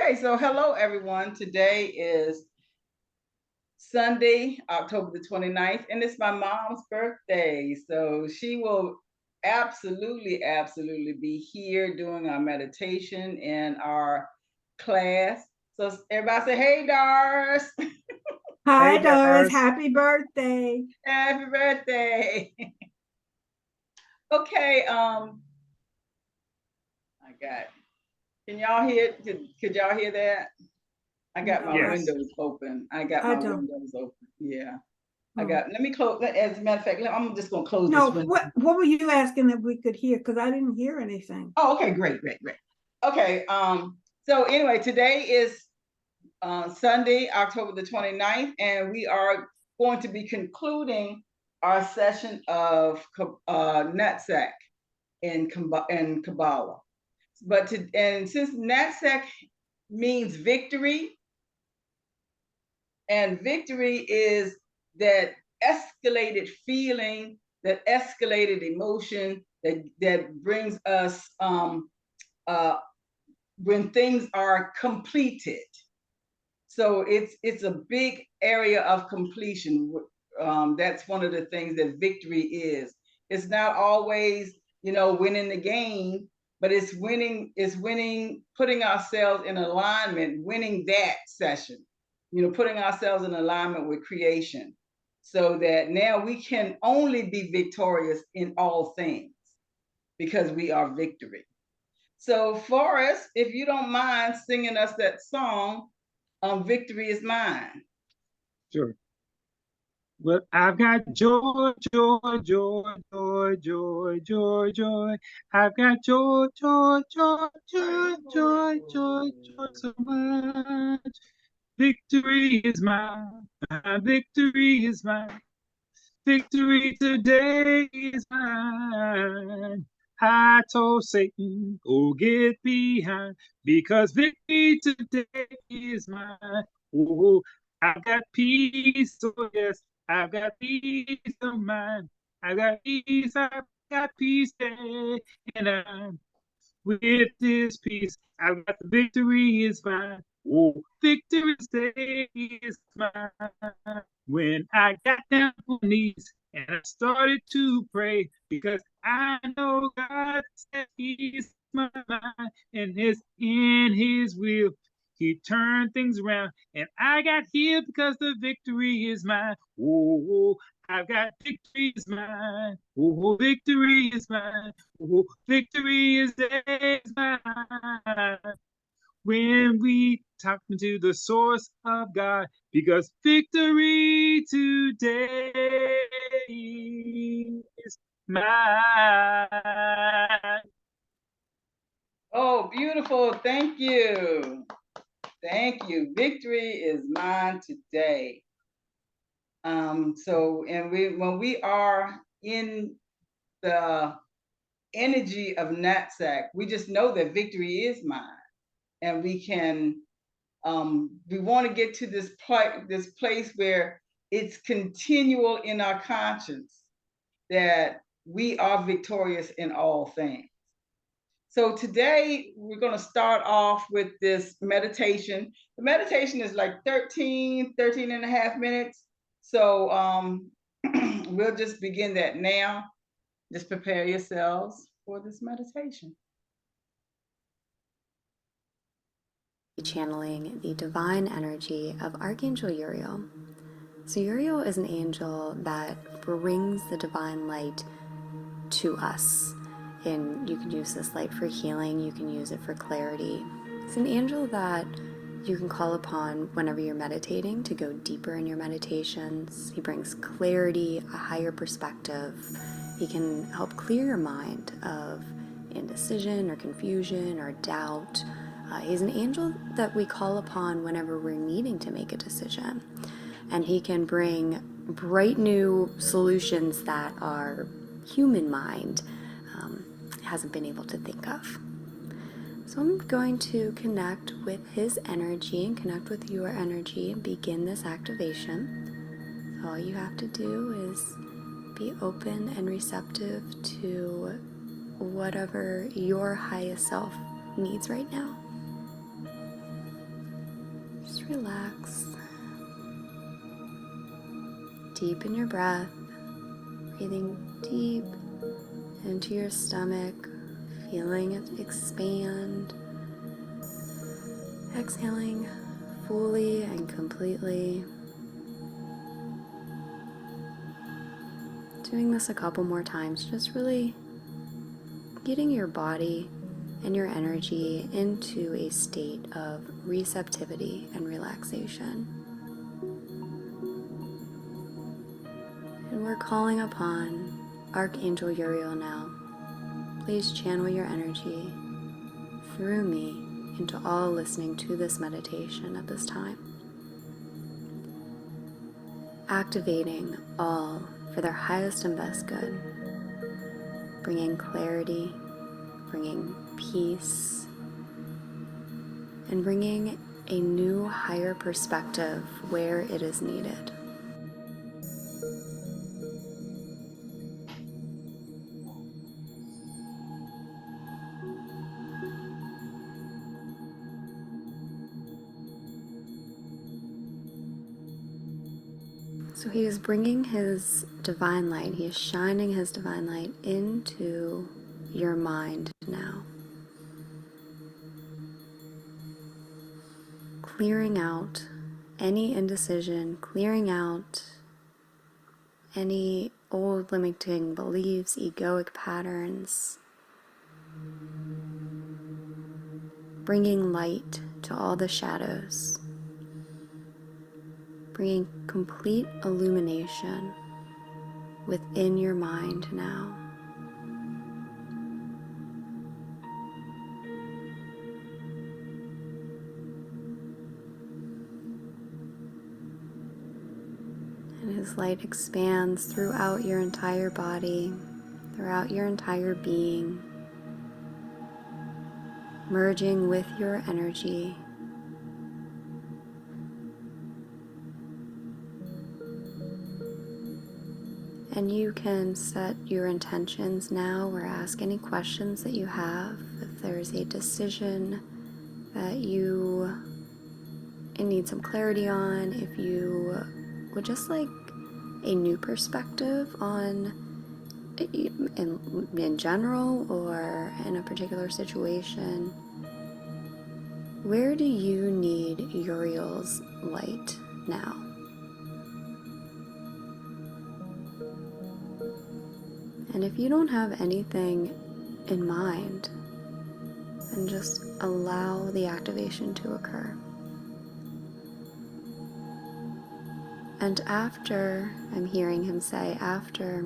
Okay, so hello everyone. Today is Sunday, October the 29th, and it's my mom's birthday. So she will absolutely be here doing our meditation in our class. So everybody say, hey, Doris. Hi, Hey, Doris. Doris. Happy birthday. Happy birthday. Okay, I got, can y'all hear, could y'all hear that? I got my No, Yes. windows open. I got I my don't. windows open. Yeah. Oh. Let me close. As a matter of fact, I'm just gonna close No, this window. what were you asking that we could hear? Because I didn't hear anything. Oh, okay, great. Okay, so anyway, today is Sunday, October the 29th, and we are going to be concluding our session of Netzach in Kabbalah. And since Netzach means victory, and victory is that escalated feeling, that escalated emotion that brings us when things are completed. So it's a big area of completion. That's one of the things that victory is. It's not always, winning the game, but it's winning. It's winning, putting ourselves in alignment, winning that session. Putting ourselves in alignment with creation, so that now we can only be victorious in all things because we are victory. So, Forrest, if you don't mind singing us that song, Victory is Mine. Sure. Well, I've got joy, joy, joy, joy, joy, joy, joy. I've got joy, joy, joy, joy, joy, joy, joy so much. Victory is mine. My victory is mine. Victory today is mine. I told Satan, go get behind, because victory today is mine. Oh, I've got peace, oh yes, I've got peace of mind. I've got peace, yeah, and I'm with this peace. I've got the victory is mine. Oh, victory today is mine. When I got down on my knees and I started to pray, because I know God said He's my mind and is in His will. He turned things around and I got healed because the victory is mine. Oh, I've got victory is mine. Oh, victory is mine. Oh, victory is mine. When we talk to the source of God, because victory today is mine. Oh, beautiful. Thank you. Thank you. Victory is mine today. When we are in the energy of Netzach, we just know that victory is mine. And we want to get to this place where it's continual in our conscience that we are victorious in all things. So today we're going to start off with this meditation. The meditation is like 13 and a half minutes. So we'll just begin that now. Just prepare yourselves for this meditation. Channeling the divine energy of Archangel Uriel. So Uriel is an angel that brings the divine light to us. And you can use this light for healing, you can use it for clarity. It's an angel that you can call upon whenever you're meditating to go deeper in your meditations. He brings clarity, a higher perspective. He can help clear your mind of indecision or confusion or doubt. He's an angel that we call upon whenever we're needing to make a decision. And he can bring bright new solutions that our human mind hasn't been able to think of. So I'm going to connect with his energy and connect with your energy and begin this activation. All you have to do is be open and receptive to whatever your highest self needs right now. relax. Deepen your breath, breathing deep into your stomach, feeling it expand. Exhaling fully and completely. Doing this a couple more times, just really getting your body and your energy into a state of receptivity and relaxation. And we're calling upon Archangel Uriel now. Please channel your energy through me into all listening to this meditation at this time. Activating all for their highest and best good, bringing clarity, bringing peace, and bringing a new higher perspective where it is needed. So he is bringing his divine light, he is shining his divine light into your mind now. Clearing out any indecision, clearing out any old limiting beliefs, egoic patterns, bringing light to all the shadows, bringing complete illumination within your mind now. And his light expands throughout your entire body, throughout your entire being, merging with your energy. And you can set your intentions now or ask any questions that you have. If there's a decision that you need some clarity on, if you would just like a new perspective on in general or in a particular situation, where do you need Uriel's light now? And if you don't have anything in mind, then just allow the activation to occur. And after, I'm hearing him say, after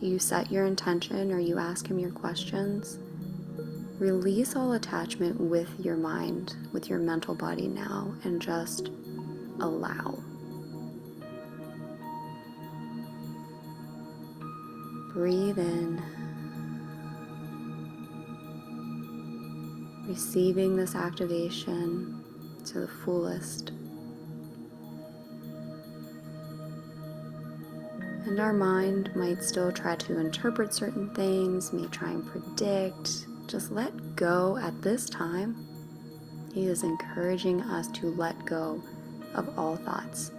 you set your intention or you ask him your questions, release all attachment with your mind, with your mental body now, and just allow. Breathe in, receiving this activation to the fullest. And our mind might still try to interpret certain things, may try and predict. Just let go at this time. He is encouraging us to let go of all thoughts.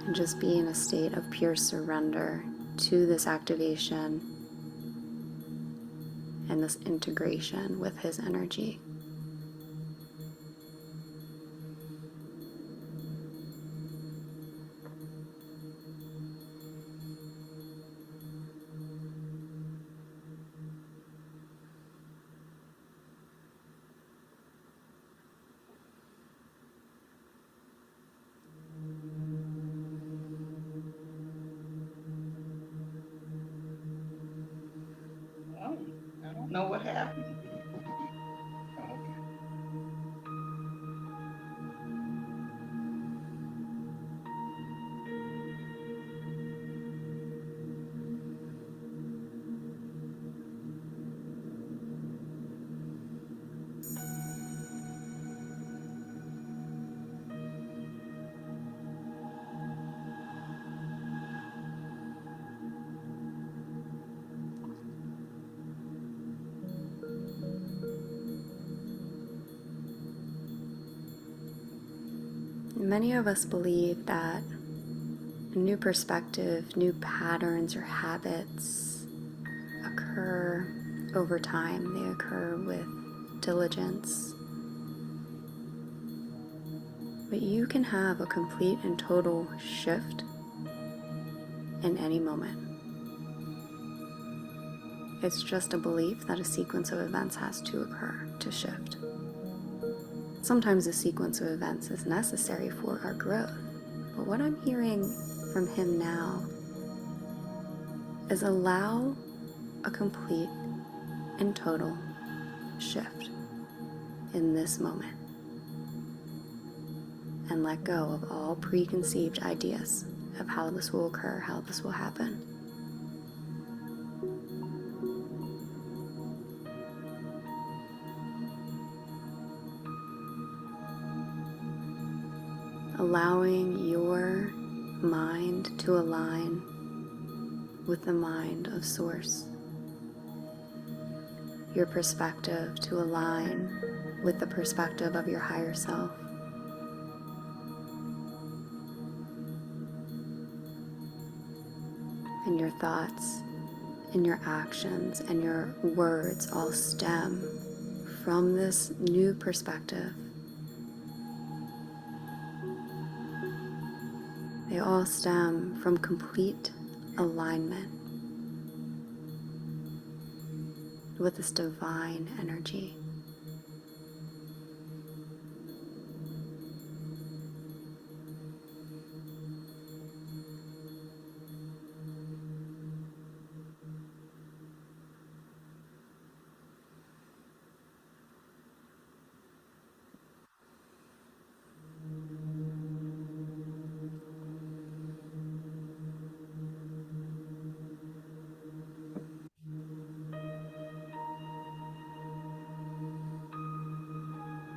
And just be in a state of pure surrender to this activation and this integration with his energy. Oh, I don't know what happened. Okay. Many of us believe that a new perspective, new patterns or habits occur over time. They occur with diligence. But you can have a complete and total shift in any moment. It's just a belief that a sequence of events has to occur to shift. Sometimes a sequence of events is necessary for our growth, but what I'm hearing from him now is allow a complete and total shift in this moment, and let go of all preconceived ideas of how this will occur, how this will happen. Allowing your mind to align with the mind of Source. Your perspective to align with the perspective of your higher self. And your thoughts and your actions and your words all stem from this new perspective. They all stem from complete alignment with this divine energy.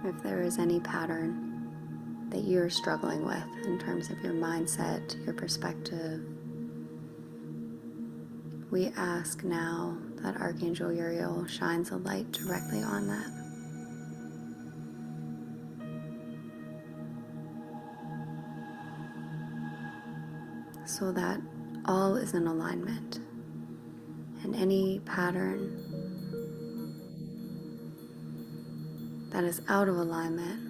If there is any pattern that you're struggling with in terms of your mindset, your perspective, we ask now that Archangel Uriel shines a light directly on that. So that all is in alignment, and any pattern that is out of alignment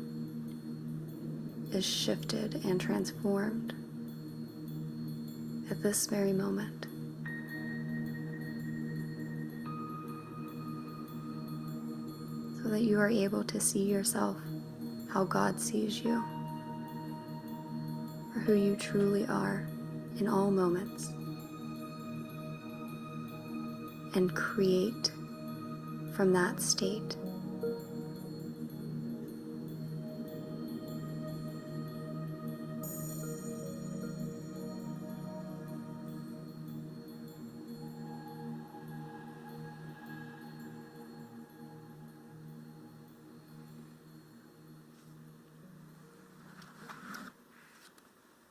is shifted and transformed at this very moment. So that you are able to see yourself how God sees you, or who you truly are in all moments, and create from that state.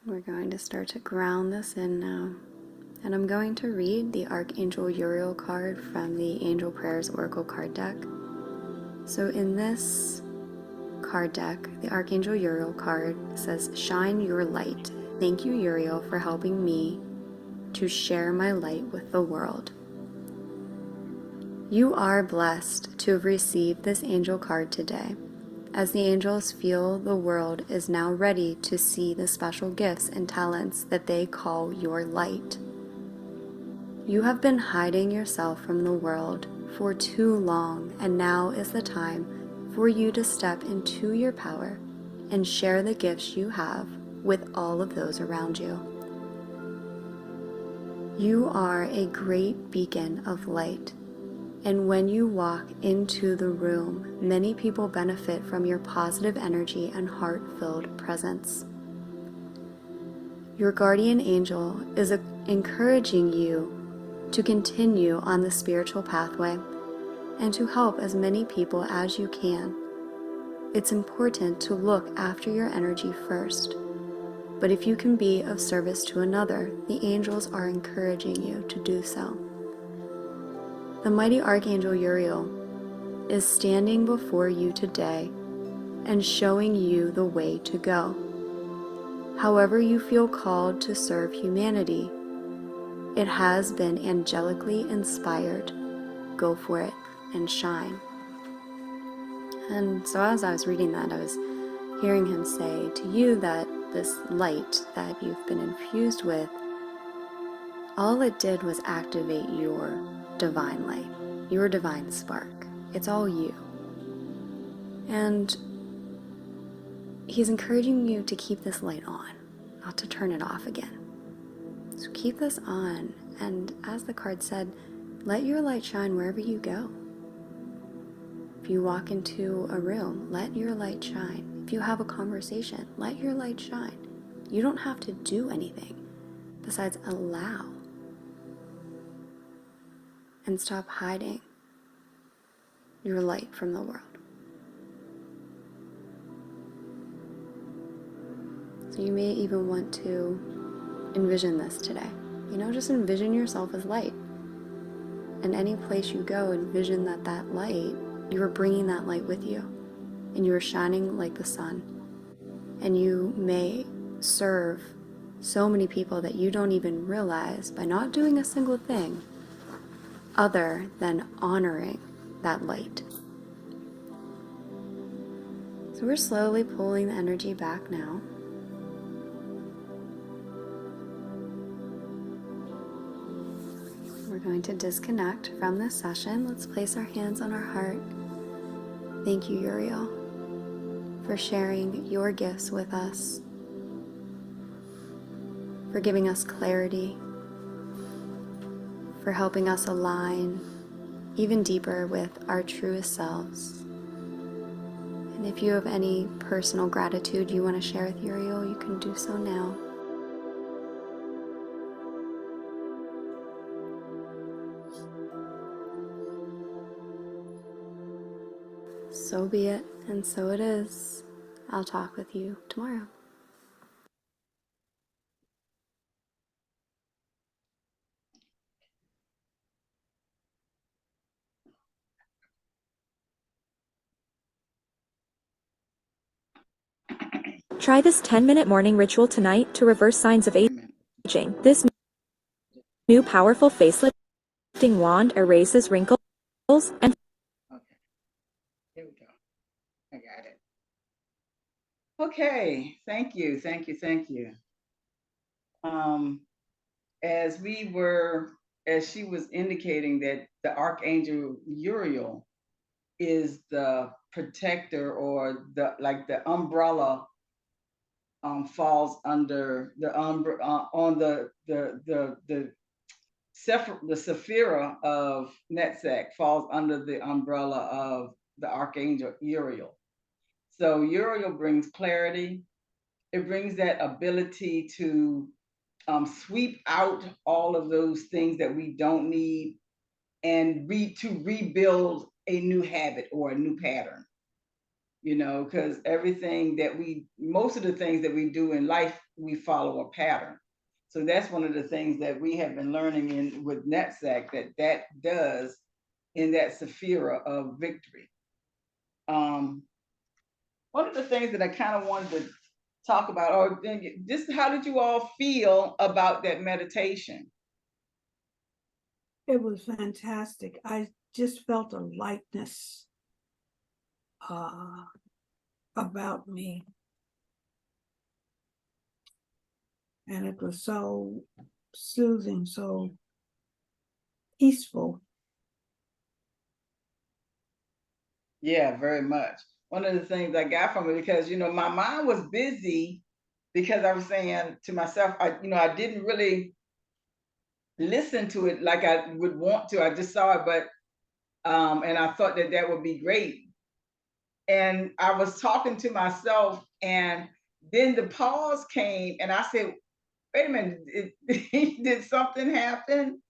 We're going to start to ground this in now. And I'm going to read the Archangel Uriel card from the Angel Prayers Oracle card deck. So in this card deck, the Archangel Uriel card says, "Shine your light. Thank you, Uriel, for helping me to share my light with the world." You are blessed to have received this angel card today, as the angels feel the world is now ready to see the special gifts and talents that they call your light. You have been hiding yourself from the world for too long, and now is the time for you to step into your power and share the gifts you have with all of those around you. You are a great beacon of light, and when you walk into the room, many people benefit from your positive energy and heart-filled presence. Your guardian angel is encouraging you to continue on the spiritual pathway and to help as many people as you can. It's important to look after your energy first, but if you can be of service to another, the angels are encouraging you to do so. The mighty Archangel Uriel is standing before you today and showing you the way to go. However you feel called to serve humanity, it has been angelically inspired. Go for it and shine. And so as I was reading that, I was hearing him say to you that this light that you've been infused with, all it did was activate your divine light, your divine spark. It's all you. And he's encouraging you to keep this light on, not to turn it off again. So keep this on, and as the card said, let your light shine wherever you go. If you walk into a room, let your light shine. If you have a conversation, let your light shine. You don't have to do anything besides allow. And stop hiding your light from the world. So you may even want to envision this today. Just envision yourself as light. And any place you go, envision that light, you are bringing that light with you. And you are shining like the sun. And you may serve so many people that you don't even realize by not doing a single thing other than honoring that light. So we're slowly pulling the energy back now. We're going to disconnect from this session. Let's place our hands on our heart. Thank you, Uriel, for sharing your gifts with us, for giving us clarity, for helping us align even deeper with our truest selves. And if you have any personal gratitude you want to share with Uriel, you can do so now. So be it, and so it is. I'll talk with you tomorrow. Try this 10-minute morning ritual tonight to reverse signs of aging. This new powerful face-lifting wand erases wrinkles and... Okay, here we go. I got it. Okay, thank you. As she was indicating that the Archangel Uriel is the protector, or the umbrella falls under the on the Sephira of Netzach falls under the umbrella of the Archangel Uriel. So Uriel brings clarity. It brings that ability to sweep out all of those things that we don't need and to rebuild a new habit or a new pattern. Because most of the things that we do in life, we follow a pattern. So that's one of the things that we have been learning with Netzach that does in that Sephira of victory. One of the things that I kind of wanted to talk about, or just how did you all feel about that meditation? It was fantastic. I just felt a lightness about me. And it was so soothing, so peaceful. Yeah, very much. One of the things I got from it, because my mind was busy, because I was saying to myself, I didn't really listen to it like I would want to. I just saw it, but and I thought that would be great. And I was talking to myself, and then the pause came, and I said, wait a minute, did something happen?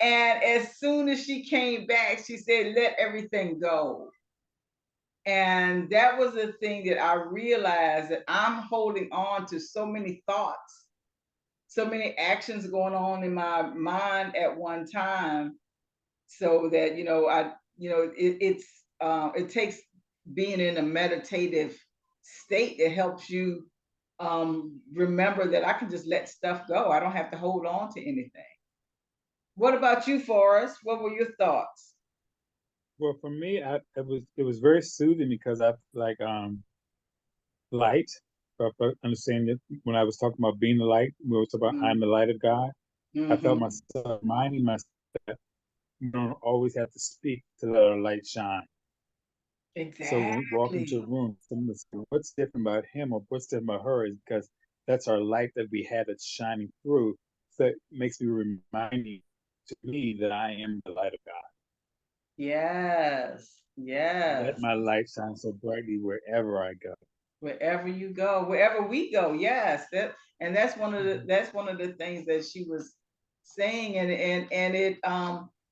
And as soon as she came back, she said, let everything go. And that was the thing that I realized, that I'm holding on to so many thoughts, so many actions going on in my mind at one time, so that it takes being in a meditative state that helps you remember that I can just let stuff go. I don't have to hold on to anything. What about you, Forrest? What were your thoughts? Well, for me, it was very soothing because I like light. But understanding that when I was talking about being the light, we were talking about I'm the light of God. I felt Mm-hmm. myself reminding myself that you don't always have to speak to let our light shine. So when we walk into a Exactly. room, someone say, "What's different about him or what's different about her?" Is because that's our light that we have that's shining through. So it makes me reminding to me that I am the light of God. Yes. Let Yes. my light shine so brightly wherever I go. Wherever you go, wherever we go, yes. And Mhm. that's one of the things that she was saying, and it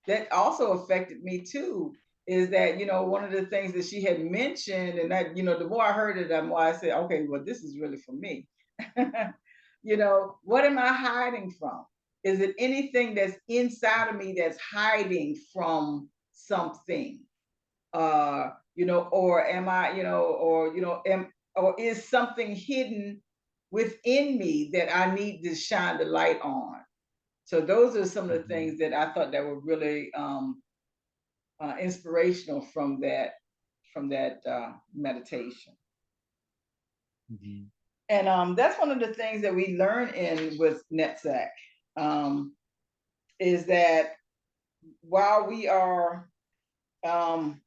that also affected me too. Is that one of the things that she had mentioned, and that the more I heard it, the more I said, okay, well, this is really for me. What am I hiding from? Is it anything that's inside of me that's hiding from something? Or am I, or is something hidden within me that I need to shine the light on? So those are some of the Mhm. things that I thought that were really inspirational from that meditation. Mhm. And that's one of the things that we learn in with Netzach, is that while we are um,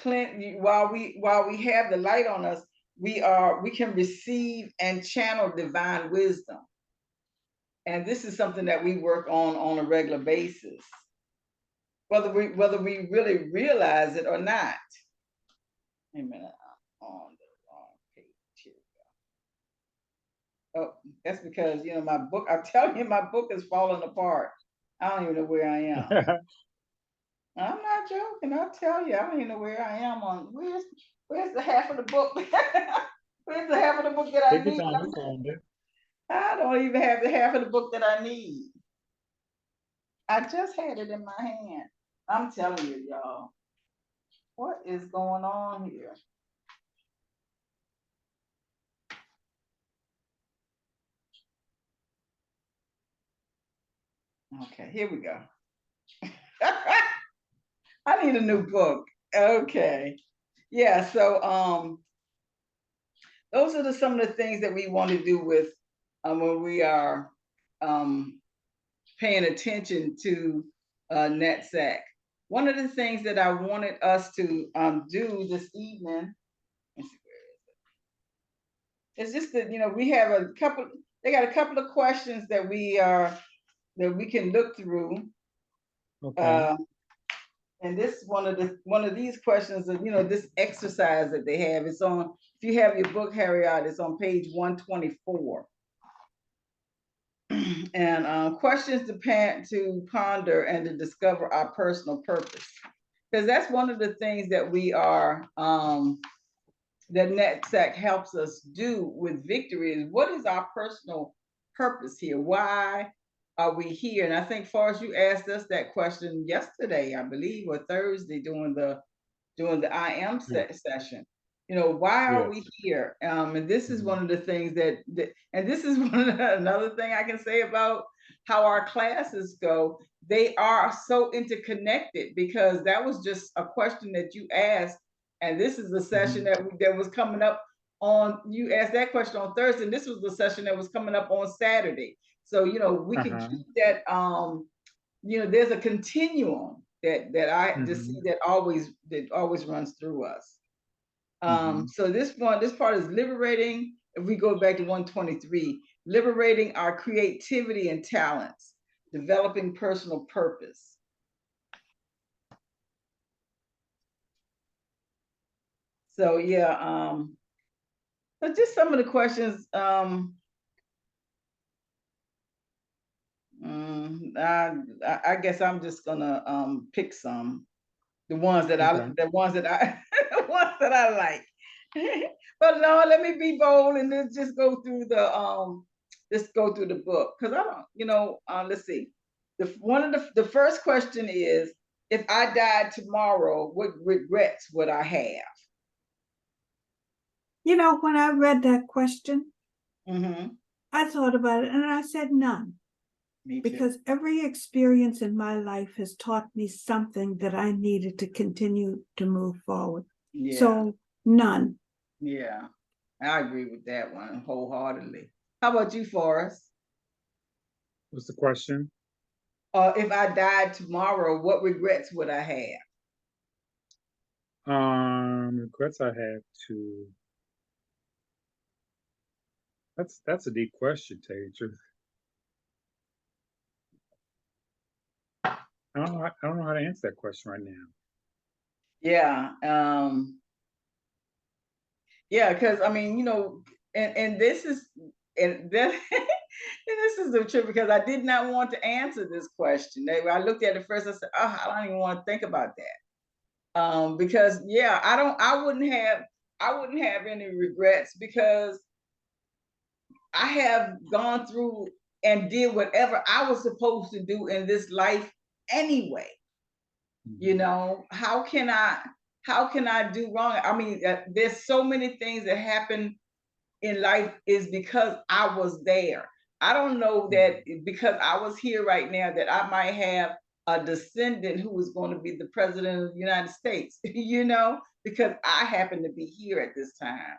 while we have the light on us, we can receive and channel divine wisdom. And this is something that we work on a regular basis, whether we really realize it or not. Wait a minute, I'm on the wrong page here. Oh, that's because my book. I'm telling you, my book is falling apart. I don't even know where I am. I'm not joking. I'll tell you, I don't even know where I am on. Where's the half of the book? Where's the half of the book that I Take your need? time, you find it. I don't even have the half of the book that I need. I just had it in my hand. I'm telling you, y'all, what is going on here? Okay, here we go. I need a new book. Okay. Yeah, so those are some of the things that we want to do with when we are um, paying attention to NetSec. One of the things that I wanted us to do this evening, it's just that we have a couple. They got a couple of questions that we can look through. Okay. Uh, and this one of these questions of this exercise that they have. It's on, if you have your book, Harriet, it's on page 124. And questions to ponder and to discover our personal purpose, because that's one of the things that we are that NetSec helps us do with victory is, what is our personal purpose here? Why are we here? And I think, far as you asked us that question yesterday, I believe, or Thursday during the I am Yeah. session. Why are Yes. we here? And this is Mhm. one of the things and this is another thing I can say about how our classes go. They are so interconnected, because that was just a question that you asked, and this is the session Mhm. that was coming up on. You asked that question on Thursday, and this was the session that was coming up on Saturday. So we can Uh-huh. keep that. There's a continuum that I just see Mhm. that always runs through us. Mhm. So this part is liberating. If we go back to 123, liberating our creativity and talents, developing personal purpose. So yeah, but just some of the questions. I guess I'm just gonna pick some. The ones that I, Okay. the ones that I, the ones that I like. But no, let me be bold and then just go through the book, because I don't, let's see. The first question is, if I died tomorrow, what regrets would I have? You know, when I read that question, Mm-hmm. I thought about it and I said none. Me too. Because every experience in my life has taught me something that I needed to continue to move forward. Yeah. So none. Yeah, I agree with that one wholeheartedly. How about you, Forrest? What's the question? If I died tomorrow, what regrets would I have? Regrets I have to. That's a deep question, to tell you the truth. I don't know how to answer that question right now. Yeah, yeah, because I mean, you know, and this is and then and this is the truth because I did not want to answer this question. I looked at it first, I said, oh, I don't even want to think about that. Because yeah, I wouldn't have any regrets because I have gone through and did whatever I was supposed to do in this life anyway. You know, how can I do wrong? I mean, there's so many things that happen in life is because I was there. I don't know that because I was here right now that I might have a descendant who was going to be the president of the United States, you know, because I happen to be here at this time.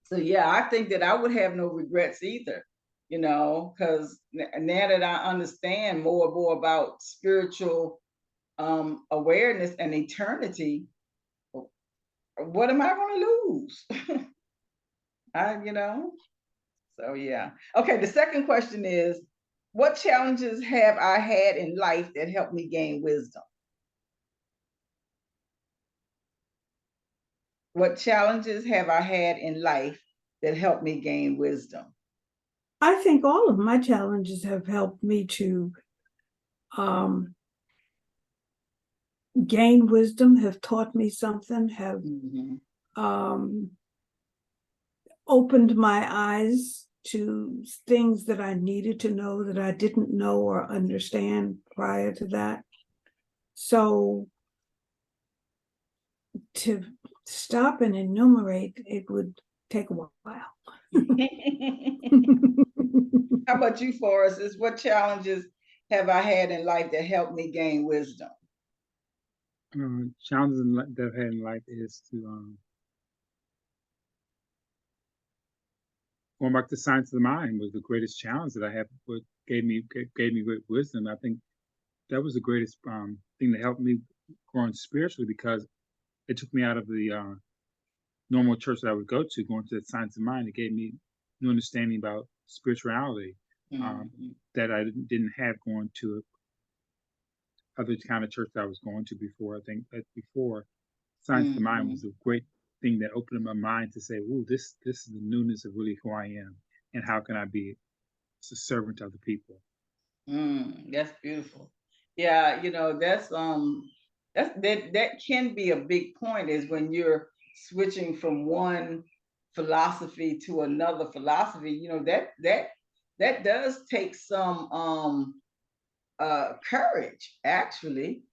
So yeah, I think that I would have no regrets either, you know, because now that I understand more and more about spiritual awareness and eternity, what am I going to lose? You know. So yeah. Okay. The second question is, what challenges have I had in life that helped me gain wisdom? What challenges have I had in life that helped me gain wisdom? I think all of my challenges have helped me to gain wisdom, have taught me something, have opened my eyes to things that I needed to know that I didn't know or understand prior to that. So to stop and enumerate, it would take a while. How about you, Forrest? What challenges have I had in life that helped me gain wisdom? Challenges that I've had in life is to going back to science of the mind was the greatest challenge that I had. What gave me great wisdom. I think that was the greatest thing that helped me growing spiritually because it took me out of the normal church that I would go to, going to the science of mind. It gave me new understanding about spirituality that I didn't have going to other kind of church that I was going to before. I think that before science of the mind was a great thing that opened my mind to say, "Ooh, this is the newness of really who I am, and how can I be a servant to other people." That's beautiful. Yeah, you know, that can be a big point is when you're switching from one philosophy to another philosophy, you know, that does take some courage actually,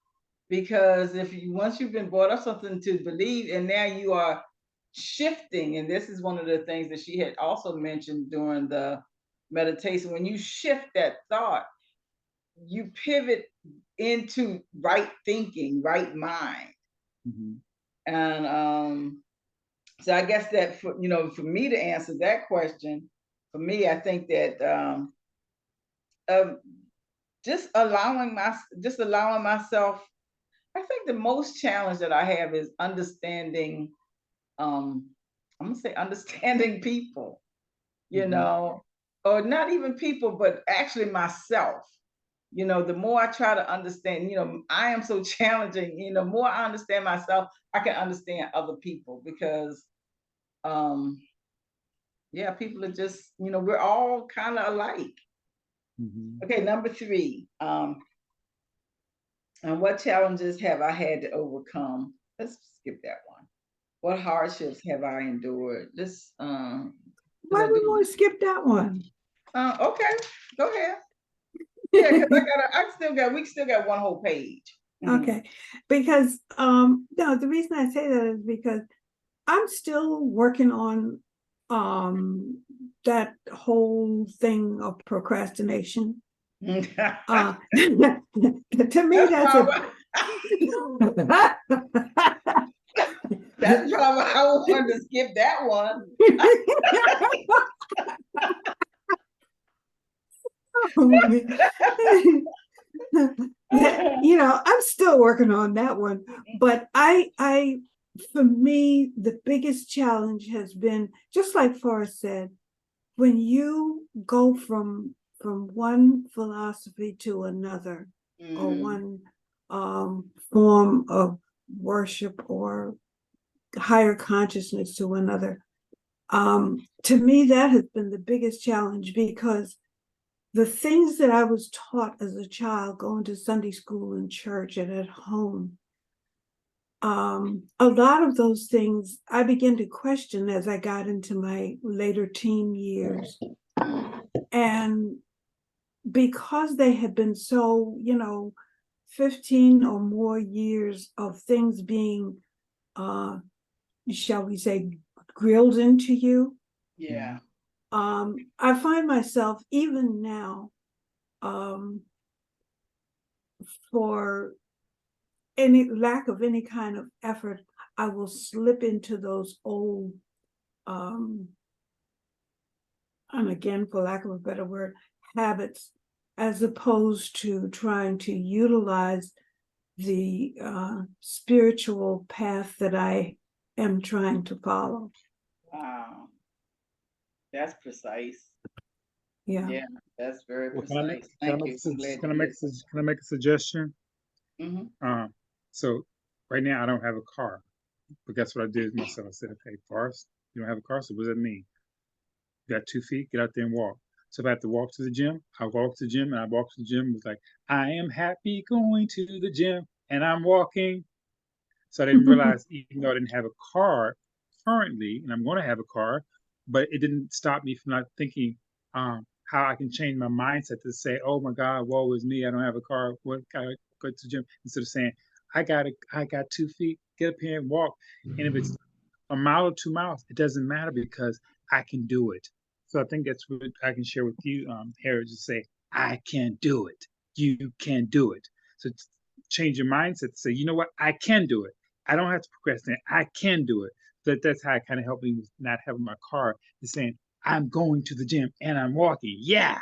because if you once you've been brought up something to believe and now you are shifting, and this is one of the things that she had also mentioned during the meditation, when you shift that thought, you pivot into right thinking, right mind. And so I guess that for for me to answer that question, for me, I think that just allowing myself, I think the most challenge that I have is understanding, I'm gonna say understanding people, you know, or not even people, but actually myself. You know, the more I try to understand, you know, I am so challenging, you know, more I understand myself, I can understand other people because yeah, people are just, you know, we're all kind of alike. Okay, number 3. And what challenges have I had to overcome? Let's skip that one. What hardships have I endured? Let's Why would we want to skip that one? Okay, go ahead. Yeah, because we still got one whole page. Okay, because no, the reason I say that is because I'm still working on that whole thing of procrastination. To me, That's that's probably, that's probably I wanted to skip that one. I'm still working on that one, but for me, the biggest challenge has been, just like Forrest said, when you go from one philosophy to another, or one form of worship or higher consciousness to another, to me, that has been the biggest challenge, because the things that I was taught as a child, going to Sunday school and church and at home, a lot of those things I began to question as I got into my later teen years. And because they had been so, 15 or more years of things being, shall we say, grilled into you. Yeah. I find myself even now, for any lack of any kind of effort, I will slip into those old, and again, for lack of a better word, habits, as opposed to trying to utilize the spiritual path that I am trying to follow. Wow. That's precise. Yeah. Yeah, that's very Well, precise. Thank you. I'm glad can I to make hear. can I make a suggestion? Mhm. So right now I don't have a car, but guess what I did myself? I said, okay, Forrest, you don't have a car, so what does that mean? You got 2 feet, get out there and walk. So if I have to walk to the gym, I walk to the gym, and I walk to the gym. It's like, I am happy going to the gym, and I'm walking. So I didn't realize, even though I didn't have a car currently, and I'm going to have a car, but it didn't stop me from not thinking how I can change my mindset to say, "Oh my God, woe is me! I don't have a car. What? Gotta go to the gym." Instead of saying, I got 2 feet. Get up here and walk." And if it's a mile or 2 miles, it doesn't matter because I can do it. So I think that's what I can share with you, Harry, to say, I can do it. You can do it. So change your mindset to say, you know what, I can do it. I don't have to procrastinate. I can do it. So that's how it kind of helped me with not having my car, is saying, I'm going to the gym and I'm walking. Yeah.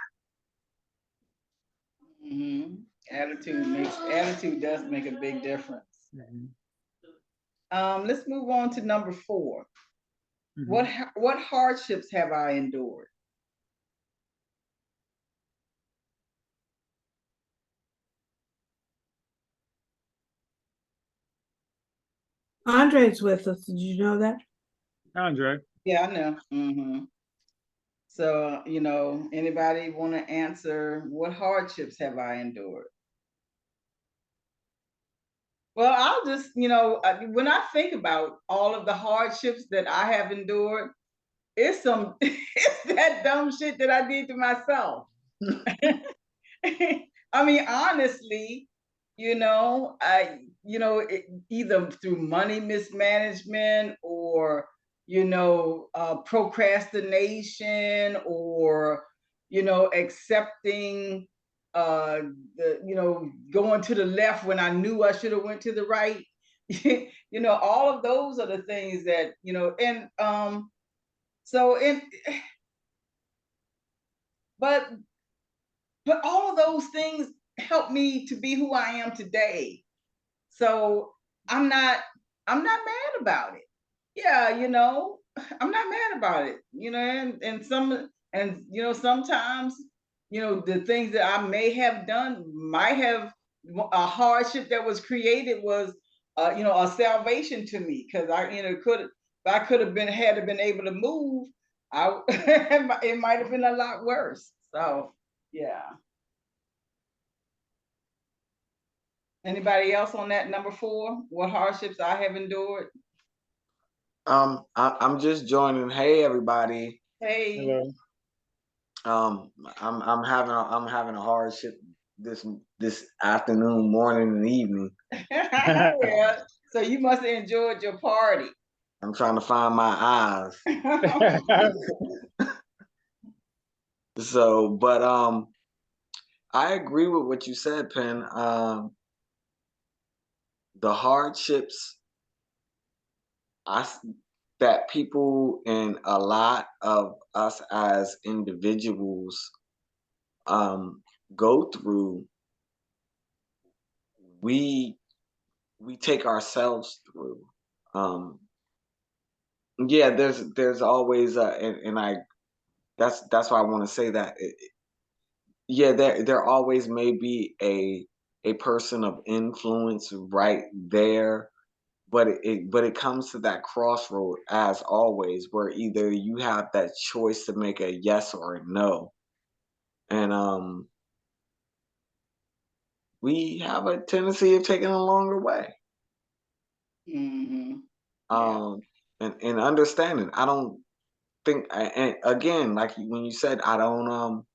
Mhm. Attitude does make a big difference. Let's move on to number 4. What hardships have I endured? Andre's with us. Did you know that? Andre. Yeah, I know. So, anybody want to answer, what hardships have I endured? Well, I'll just, when I think about all of the hardships that I have endured, it's it's that dumb shit that I did to myself. I mean, honestly, either through money mismanagement or, procrastination, or, accepting, going to the left when I knew I should have went to the right. All of those are the things that, and so, but all of those things help me to be who I am today. So I'm not mad about it. Yeah, I'm not mad about it. Sometimes, the things that I may have done might have, a hardship that was created was, a salvation to me, because if I could have been able to move, it might have been a lot worse. So yeah. Anybody else on that number 4? What hardships I have endured? I'm just joining. Hey, everybody. Hey. Hello. I'm having a hardship this afternoon, morning, and evening. Yeah. So you must have enjoyed your party. I'm trying to find my eyes. So, but I agree with what you said, Penn. The hardships that people and a lot of us as individuals go through, we take ourselves through. Yeah, there's always and I that's why I want to say that yeah, there always may be a person of influence right there, but it comes to that crossroad as always, where either you have that choice to make a yes or a no, and we have a tendency of taking a longer way. Mm-hmm. And understanding, I don't think, and again, like when you said, I don't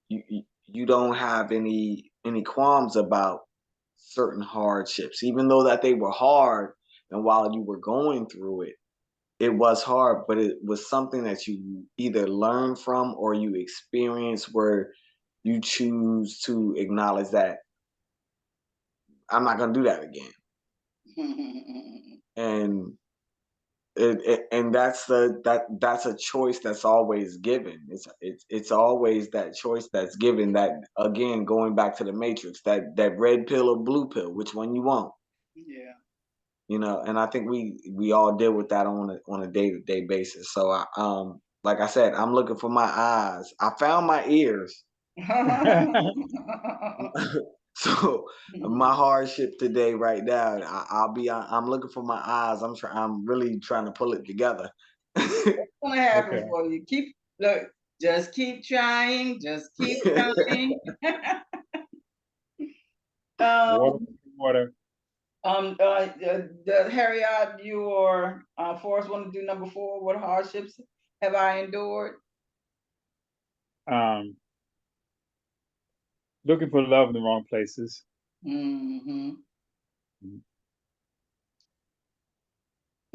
you don't have any qualms about certain hardships, even though that they were hard, and while you were going through it, it was hard, but it was something that you either learn from or you experience where you choose to acknowledge that I'm not going to do that again. And and that's that's a choice that's always given. It's always that choice that's given, that again, going back to the matrix, that red pill or blue pill, which one you want. Yeah. You know, and I think we all deal with that on a day-to-day basis. So like I said, I'm looking for my eyes. I found my ears. So my hardship today, right now, I'm looking for my eyes. I'm really trying to pull it together. What's gonna happen Okay. for you? Just keep trying, just keep trying. Water, um, water. Harriet, you or Forrest want to do number 4? What hardships have I endured? Looking for love in the wrong places. Mm-hmm.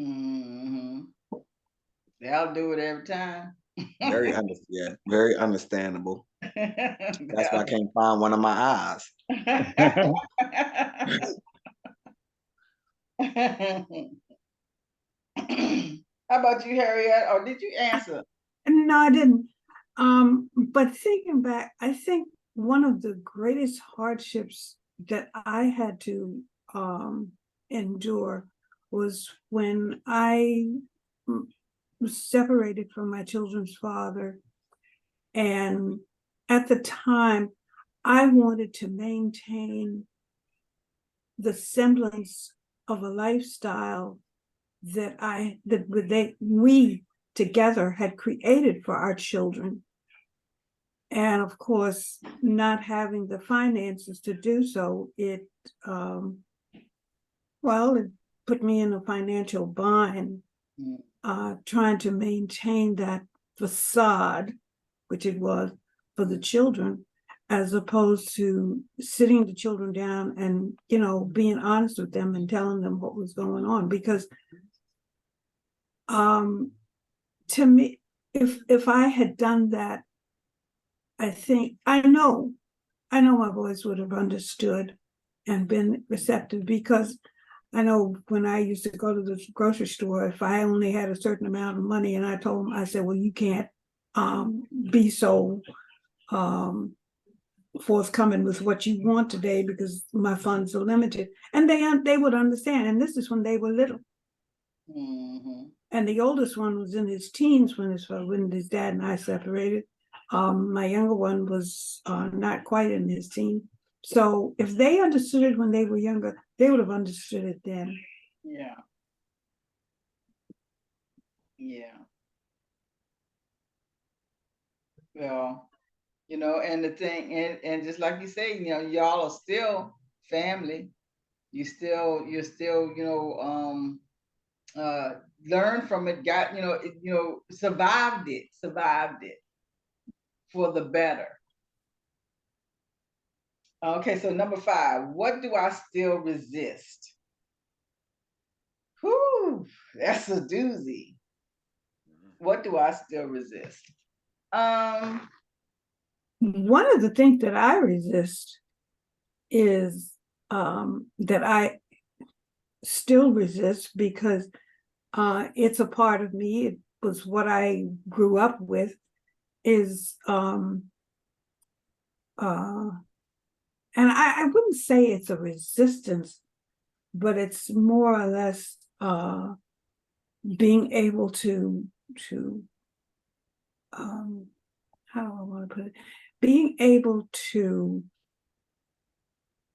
Mm-hmm. They'll do it every time. Very understandable. That's why I can't find one of my eyes. How about you, Harriet? Or did you answer? No, I didn't. But thinking back, I think one of the greatest hardships that I had to endure was when I was separated from my children's father. And at the time, I wanted to maintain the semblance of a lifestyle that we together had created for our children. And of course, not having the finances to do so, it put me in a financial bind, trying to maintain that facade, which it was for the children, as opposed to sitting the children down and, being honest with them and telling them what was going on. Because to me, if I had done that, I know my boys would have understood and been receptive, because I know when I used to go to the grocery store, if I only had a certain amount of money and I told them, I said, well, you can't be so forthcoming with what you want today because my funds are limited. And they would understand. And this is when they were little. Mm-hmm. And the oldest one was in his teens when his dad and I separated. My younger one was not quite in his teens. So if they understood it when they were younger, they would have understood it then. Yeah. Yeah. Well, and the thing, and just like you say, y'all are still family. You're still, learn from it, survived it for the better. Okay, so number 5, what do I still resist? Whoo, That's a doozy. What do I still resist? One of the things that I resist is that I still resist because it's a part of me. It was what I grew up with. Is and I wouldn't say it's a resistance, but it's more or less being able to how do I want to put it? Being able to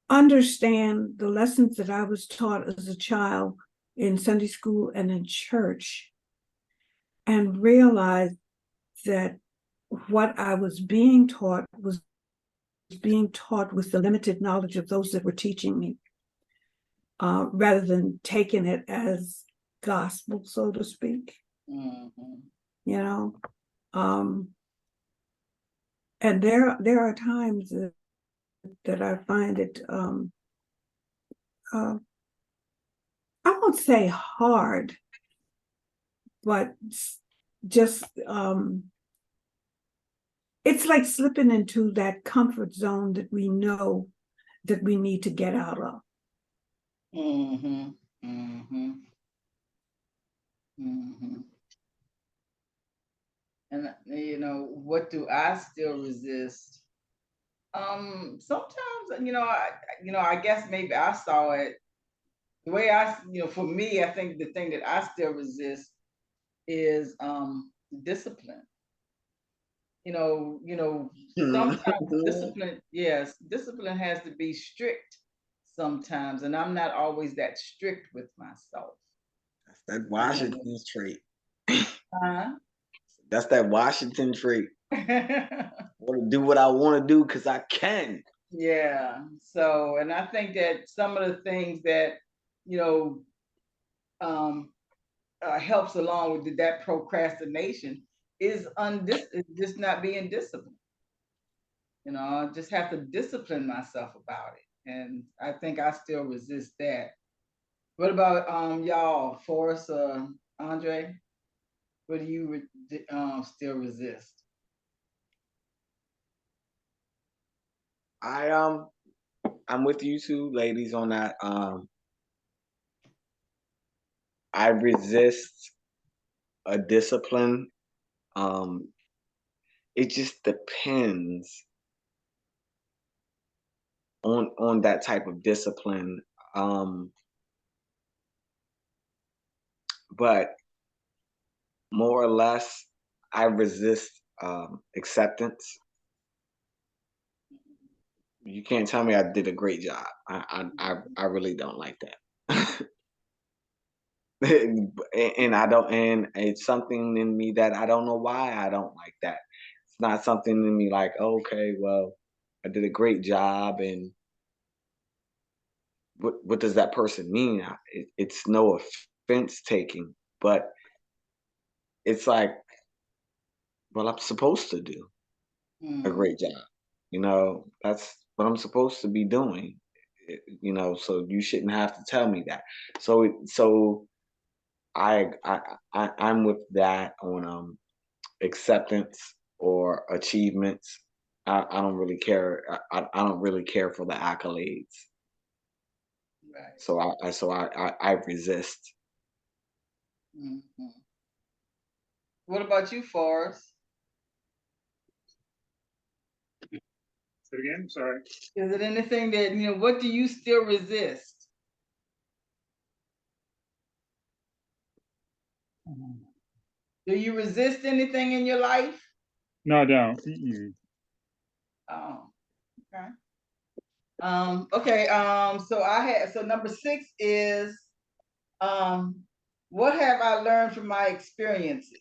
understand the lessons that I was taught as a child in Sunday school and in church, and realize that what I was being taught was being taught with the limited knowledge of those that were teaching me, rather than taking it as gospel, so to speak. Mm-hmm. You know, and there are times that I find it, I won't say hard, but just it's like slipping into that comfort zone that we know that we need to get out of. Mm-hmm. Mm-hmm. Mm-hmm. And you know, what do I still resist? Sometimes, I guess maybe I saw it the way for me, I think the thing that I still resist is discipline. Sometimes discipline, yes, discipline has to be strict sometimes, and I'm not always that strict with myself. That's that Washington trait. Uh-huh. That's that Washington trait. I want to do what I want to do because I can. Yeah. So, and I think that some of the things that, you know, helps along with that procrastination is just not being disciplined. I just have to discipline myself about it. And I think I still resist that. What about y'all, Forrest, Andre? What do you still resist? I'm with you two ladies on that. I resist a discipline. It just depends on that type of discipline. But more or less, I resist acceptance. You can't tell me I did a great job. I really don't like that. And I don't, and it's something in me that I don't know why I don't like that. It's not something in me like, okay, well, I did a great job, and what does that person mean? It's no offense taking, but it's like, well, I'm supposed to do a great job. That's what I'm supposed to be doing. So you shouldn't have to tell me that. So I'm with that on acceptance or achievements. I don't really care. I don't really care for the accolades. Right. So I resist. Mm-hmm. What about you, Forrest? Say it again. Sorry. Is it anything that what do you still resist? Do you resist anything in your life? No, I don't. Mm-mm. Oh, okay. Okay. So number 6 is what have I learned from my experiences?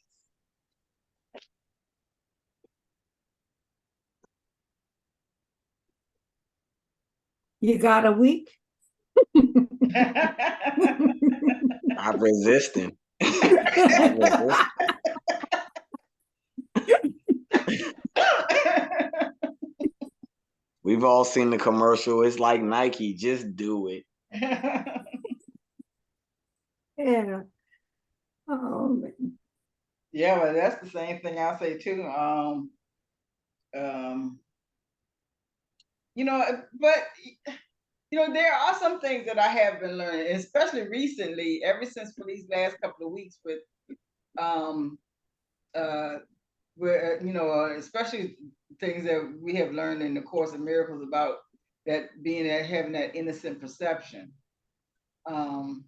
You got a week? I'm resisting. I'm resisting. We've all seen the commercial. It's like Nike, just do it. Yeah. Oh, man. Yeah, well, that's the same thing I say too. You know, but you know, there are some things that I have been learning, especially recently, ever since for these last couple of weeks with um where you know, especially things that we have learned in the Course of Miracles about that being that having that innocent perception. Um,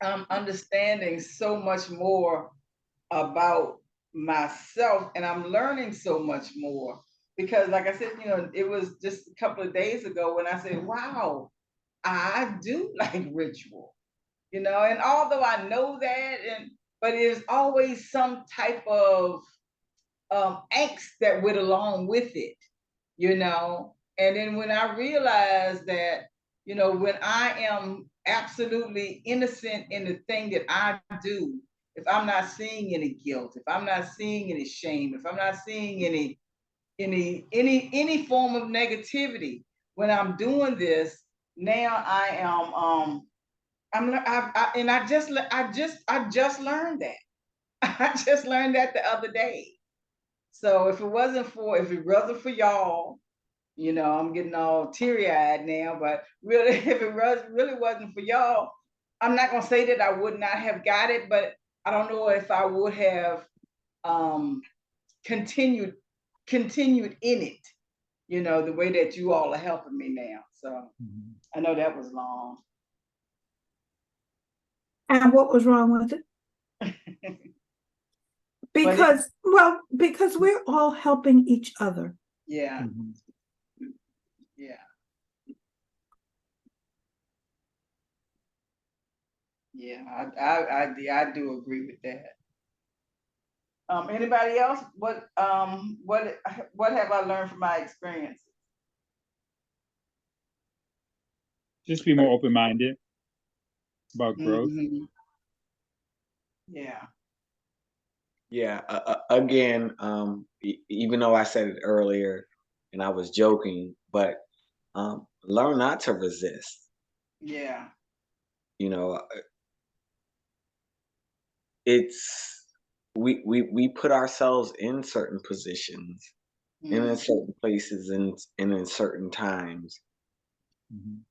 I'm understanding so much more about myself, and I'm learning so much more because, like I said, you know, it was just a couple of days ago when I said, "Wow, I do like ritual," you know, and although I know that, and but there's always some type of angst that went along with it, you know. And then when I realized that, you know, when I am absolutely innocent in the thing that I do, if I'm not seeing any guilt, if I'm not seeing any shame, if I'm not seeing any form of negativity, when I'm doing this, now I am and I just learned that. I just learned that the other day. So if it wasn't for y'all, you know, I'm getting all teary-eyed now, but really, if it really wasn't for y'all, I'm not gonna say that I would not have got it, but I don't know if I would have um continued continued in it, you know, the way that you all are helping me now. So I know that was long. And what was wrong with it? But it, Because we're all helping each other. yeah, Mhm. yeah, yeah. I do agree with that. Anybody else? What have I learned from my experiences? Just be more open-minded about growth. Mm-hmm. Yeah. Yeah. Again, even though I said it earlier, and I was joking, but learn not to resist. Yeah. You know, it's we put ourselves in certain positions and in Mm. certain places and in certain times. Mhm.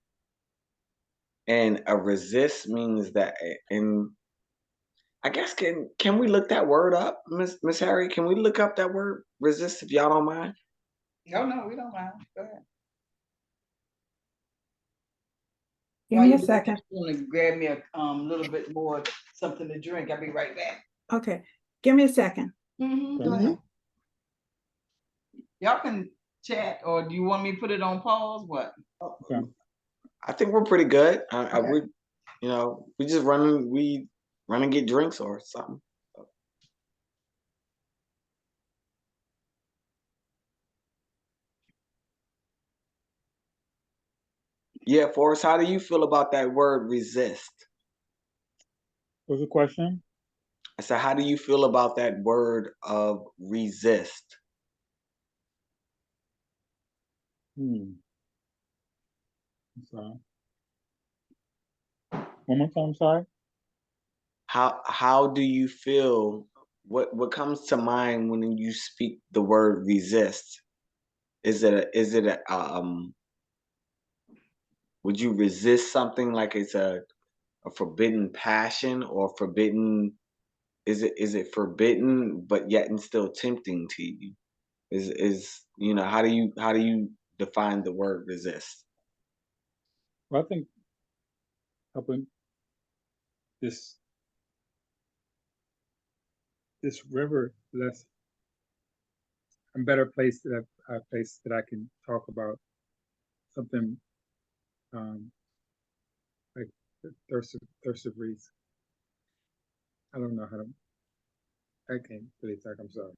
And a resist means that, and I guess can we look that word up, Miss Harry? Can we look up that word resist if y'all don't mind? No, no, we don't mind. Go ahead. Give While me you a do that, second. I'm going to grab me a little bit more something to drink. I'll be right back. Okay, give me a second. Mm-hmm. Go Okay. ahead. Y'all can chat, or do you want me to put it on pause? What? Okay. I think we're pretty good. I Okay. would, you know, we run and get drinks or something. Yeah, Forrest, how do you feel about that word resist? What's the question? I said, how do you feel about that word of resist? I'm sorry. One more time, sorry. How do you feel? What comes to mind when you speak the word resist? Is it a would you resist something like it's a forbidden passion or forbidden, is it forbidden but yet and still tempting to you? Is you know, how do you define the word resist? Well, I think helping this this river less a better place that I can talk about something um like the thirst of reason. I don't know how to I can't really talk, I'm sorry.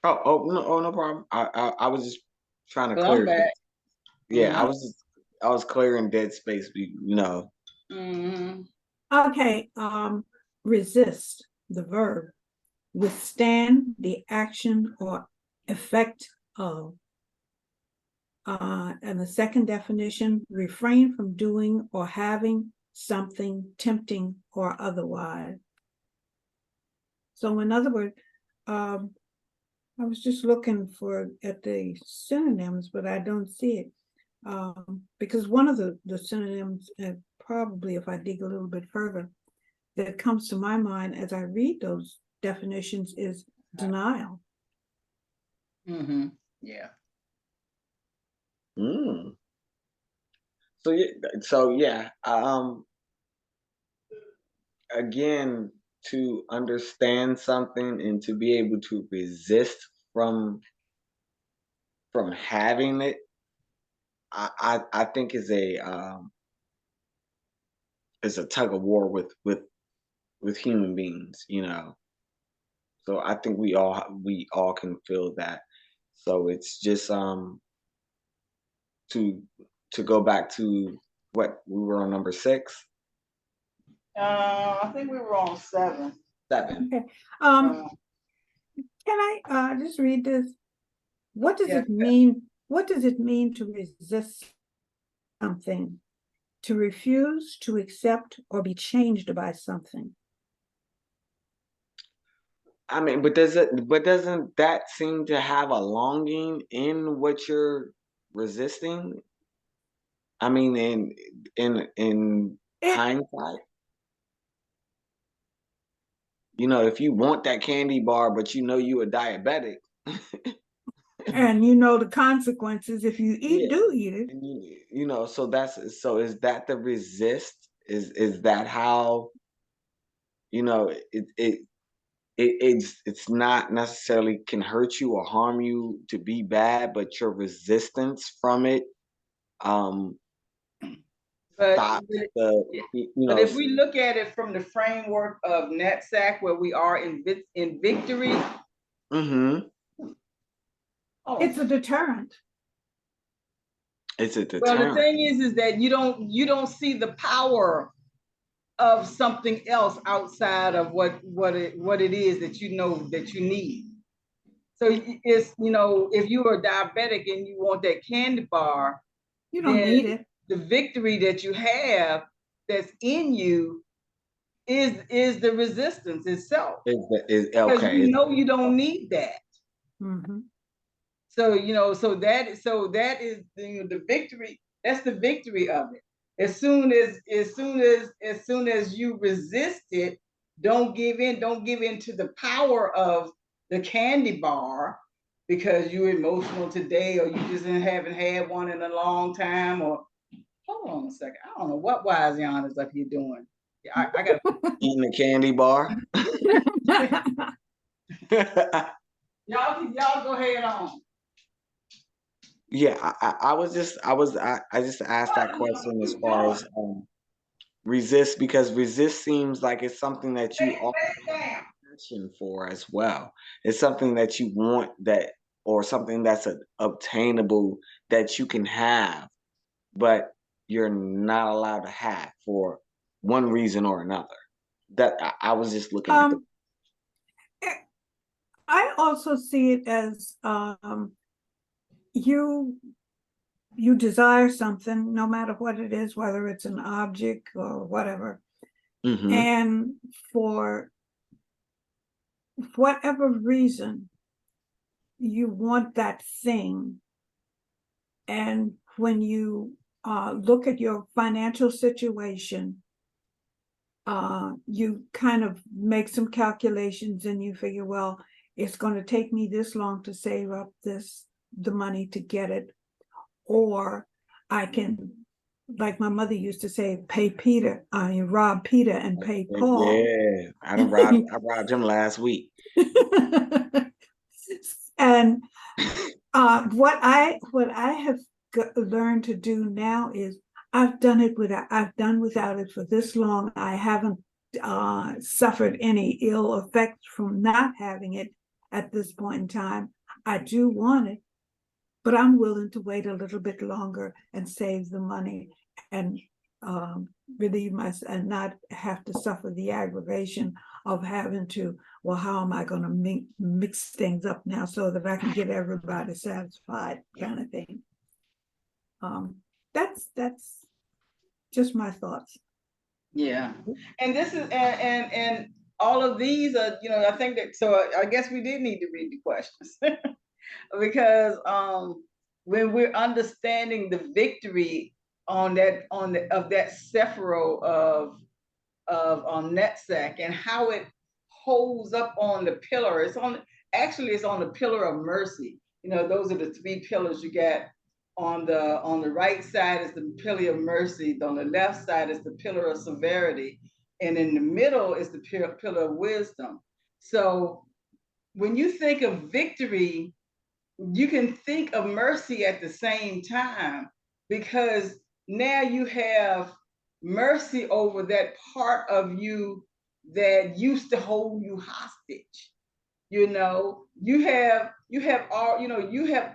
Oh no problem. I was just trying to Well, I'm clear. back. Yeah, Mm-hmm. I was clearing dead space. You know, Mm-hmm. Okay, resist, the verb, withstand the action or effect of. And the second definition, refrain from doing or having something tempting or otherwise. So in other words, I was just looking at the synonyms, but I don't see it. Because one of the synonyms, probably if I dig a little bit further, that comes to my mind as I read those definitions is denial. Mm-hmm. Yeah. Mm. So yeah. Again, to understand something and to be able to resist from having it, I think is a tug of war with human beings, you know. So I think we all can feel that. So it's just to go back to what we were on number 6. I think we were on 7. 7. Okay. Uh, Can I just read this? What does Yeah. it mean? What does it mean to resist something? To refuse, to accept, or be changed by something? I mean, but doesn't that seem to have a longing in what you're resisting? I mean, in It, hindsight, you know, if you want that candy bar, but you know you a diabetic, and you know the consequences if you yeah, do eat it. and you know, so is that the resist? Is that how, you know, it's not necessarily can hurt you or harm you to be bad, but your resistance from it but stops the yeah. you But know. if we look at it from the framework of Netzach, where we are in victory, Mm-hmm. It's a deterrent. It's a well, the deterrent. thing is that you don't see the power of something else outside of what it is that you know that you need. So it's, you know, if you are diabetic and you want that candy bar, You don't then need it. the victory that you have that's in you is the resistance itself, Is because okay. you know you don't need that. Mm-hmm. So, you know, so that is you know, the victory. That's the victory of it. As soon as you resist it, don't give in. Don't give in to the power of the candy bar because you're emotional today, or you just haven't had one in a long time. Or hold on a second, I don't know what Wise is up here doing. I got Eating a candy bar. y'all go ahead on. Yeah, I just asked that question as far as resist, because resist seems like it's something that you all have passion for as well. It's something that you want, that, or something that's obtainable, that you can have, but you're not allowed to have for one reason or another. That I was just looking at the. I also see it as you desire something, no matter what it is, whether it's an object or whatever, Mm-hmm. and for whatever reason you want that thing, and when you look at your financial situation, you kind of make some calculations and you figure, well, it's going to take me this long to save up the money to get it, or I can, like my mother used to say, rob Peter and pay Paul. Yeah, I robbed him last week. And what I have learned to do now is I've done without it for this long. I haven't suffered any ill effects from not having it at this point in time. I do want it, but I'm willing to wait a little bit longer and save the money and relieve myself and not have to suffer the aggravation of having to, well, how am I going to mix things up now so that I can get everybody satisfied, kind of thing. That's just my thoughts. Yeah, and this is and all of these are, I think that, so I guess we did need to read the questions because when we're understanding the victory on that, of that sephiro of Netzach and how it holds up on the pillar. It's on the pillar of mercy. Those are the three pillars you got. On the right side is the pillar of mercy. On the left side is the pillar of severity, and in the middle is the pillar of wisdom. So when you think of victory, you can think of mercy at the same time, because now you have mercy over that part of you that used to hold you hostage. You have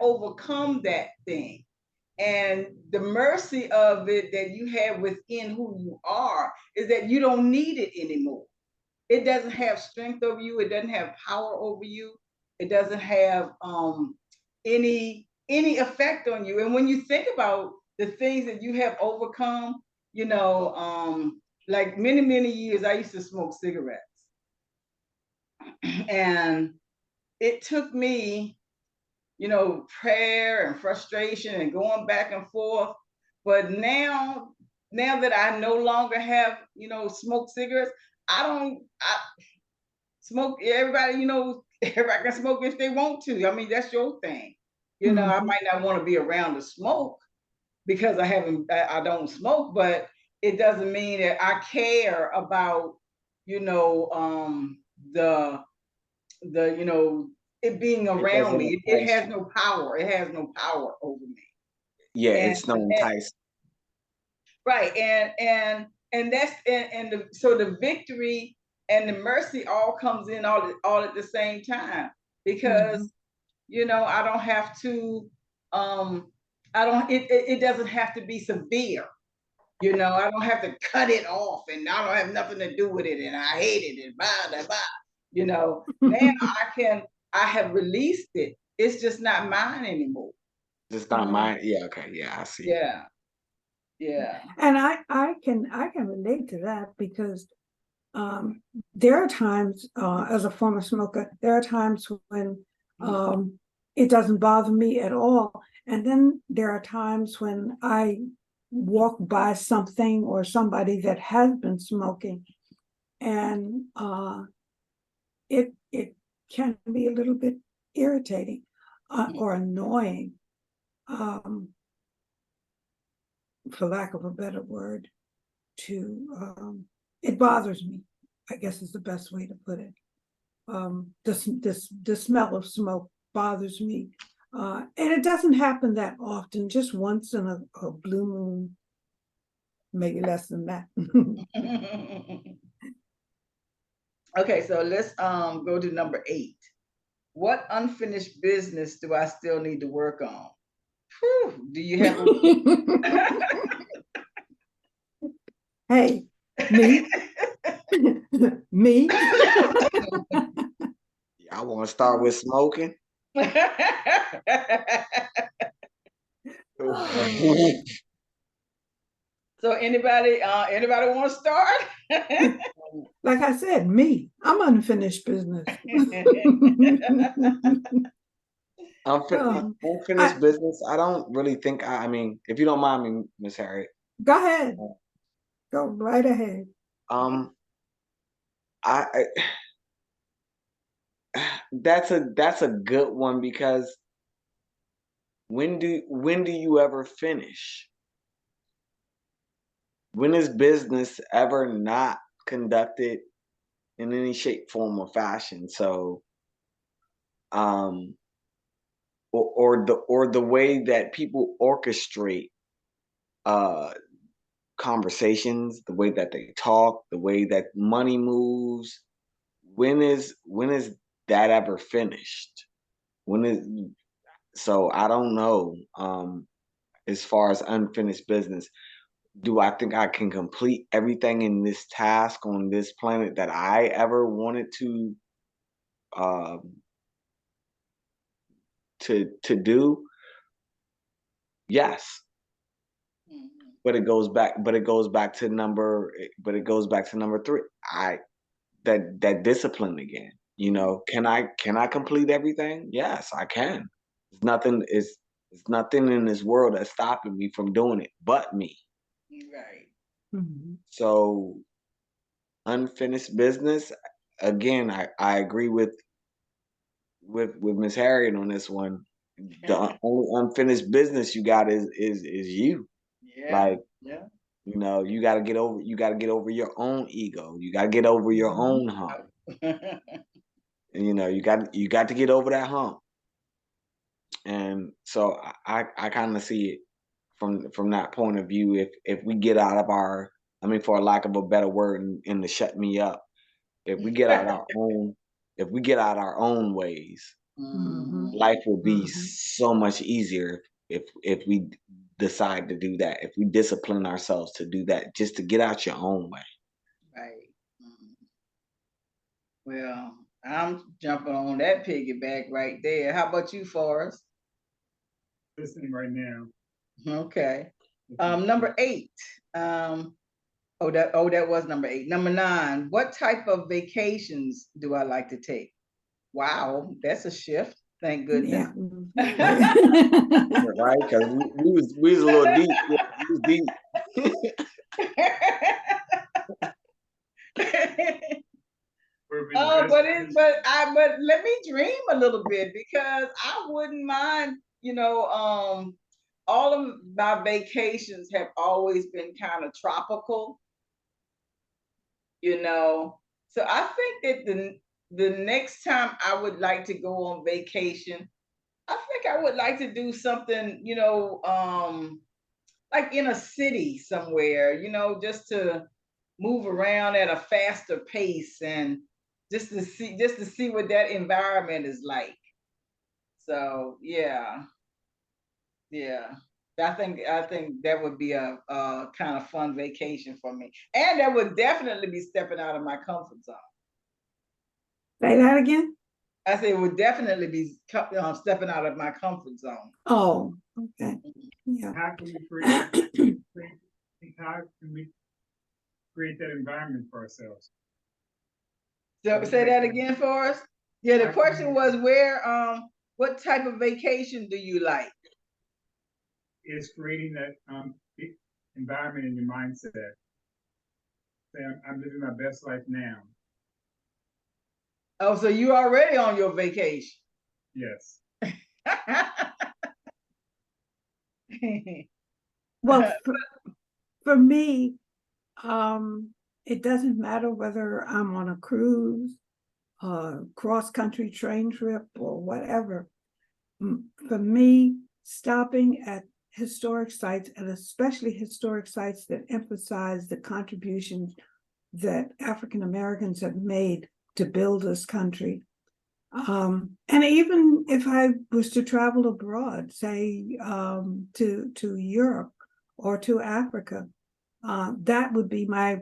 overcome that thing, and the mercy of it that you have within who you are is that you don't need it anymore. It doesn't have strength over you. It doesn't have power over you. It doesn't have any effect on you. And when you think about the things that you have overcome, like many years I used to smoke cigarettes, and it took me, prayer and frustration and going back and forth. But now that I no longer have, smoke cigarettes, I smoke. Everybody, everybody can smoke if they want to. I mean, that's your thing. I might not want to be around the smoke because I don't smoke, but it doesn't mean that I care about, the it being around me. It has no power. It has no power over me. Yeah, it's no entice. Right, and that's so the victory and the mercy all comes in all at the same time, because I don't have to I don't it doesn't have to be severe. I don't have to cut it off, and I don't have nothing to do with it, and I hate it, and blah blah blah. Now I have released it. It's just not mine anymore. It's not mine. Yeah, okay, yeah, I see. Yeah. Yeah. And I can relate to that, because there are times, as a former smoker, there are times when it doesn't bother me at all. And then there are times when I walk by something or somebody that has been smoking, and it can be a little bit irritating or annoying, for lack of a better word. It bothers me, I guess is the best way to put it. The smell of smoke bothers me, and it doesn't happen that often, just once in a blue moon, maybe less than that. Okay, so let's go to number 8. What unfinished business do I still need to work on? Whew, do you have Hey, me? Me? I want to start with smoking. So anybody want to start? Like I said, me. I'm unfinished business. Unfinished business. I don't really think. I mean, if you don't mind me, Miss Harriet. Go ahead. Go right ahead. I that's a good one, because when do you ever finish? When is business ever not conducted in any shape, form, or fashion? So, or the way that people orchestrate conversations, the way that they talk, the way that money moves. When is that ever finished? So I don't know. As far as unfinished business, do I think I can complete everything in this task on this planet that I ever wanted to do? Yes. But it goes back to number 3. that discipline again. You know, can I complete everything? Yes, I can. There's nothing in this world that's stopping me from doing it but me. Right. Mhm. So unfinished business, again, I agree with Miss Harriet on this one. The only unfinished business you got is you. Yeah. Like, Yeah. you know, you gotta get over your own ego. You gotta get over your own hump. And, you know, you got to get over that hump. And so I kind of see it from that point of view. If we get out of our, I mean, for a lack of a better word, and to shut me up, if we get out our own, if we get out our own ways, Mhm. life will be Mhm. so much easier if we decide to do that. If we discipline ourselves to do that, just to get out your own way. Right. Mhm. Well, I'm jumping on that piggyback right there. How about you, Forrest? Listening right now. Okay. Number 8. That was number 8. Number 9. What type of vacations do I like to take? Wow, that's a shift. Thank goodness. Yeah. Right? Because we was a little deep. We was deep. Oh, but let me dream a little bit, because I wouldn't mind, all of my vacations have always been kind of tropical, you know. So I think that the next time I would like to go on vacation, I think I would like to do something, like in a city somewhere, just to move around at a faster pace, and just to see what that environment is like. So yeah, yeah. I think that would be a kind of fun vacation for me, and that would definitely be stepping out of my comfort zone. Say that again. I say it would definitely be stepping out of my comfort zone. Oh, okay. Yeah. How can we how can we create that environment for ourselves? So say that again for us. Yeah, the question was what type of vacation do you like? Is creating that environment in your mindset. Say, I'm living my best life now. Oh, so you already on your vacation. Yes. Well, for me, it doesn't matter whether I'm on a cruise, cross-country train trip, or whatever. For me, stopping at historic sites, and especially historic sites that emphasize the contributions that African Americans have made to build this country. And even if I was to travel abroad, say to Europe or to Africa, that would be my,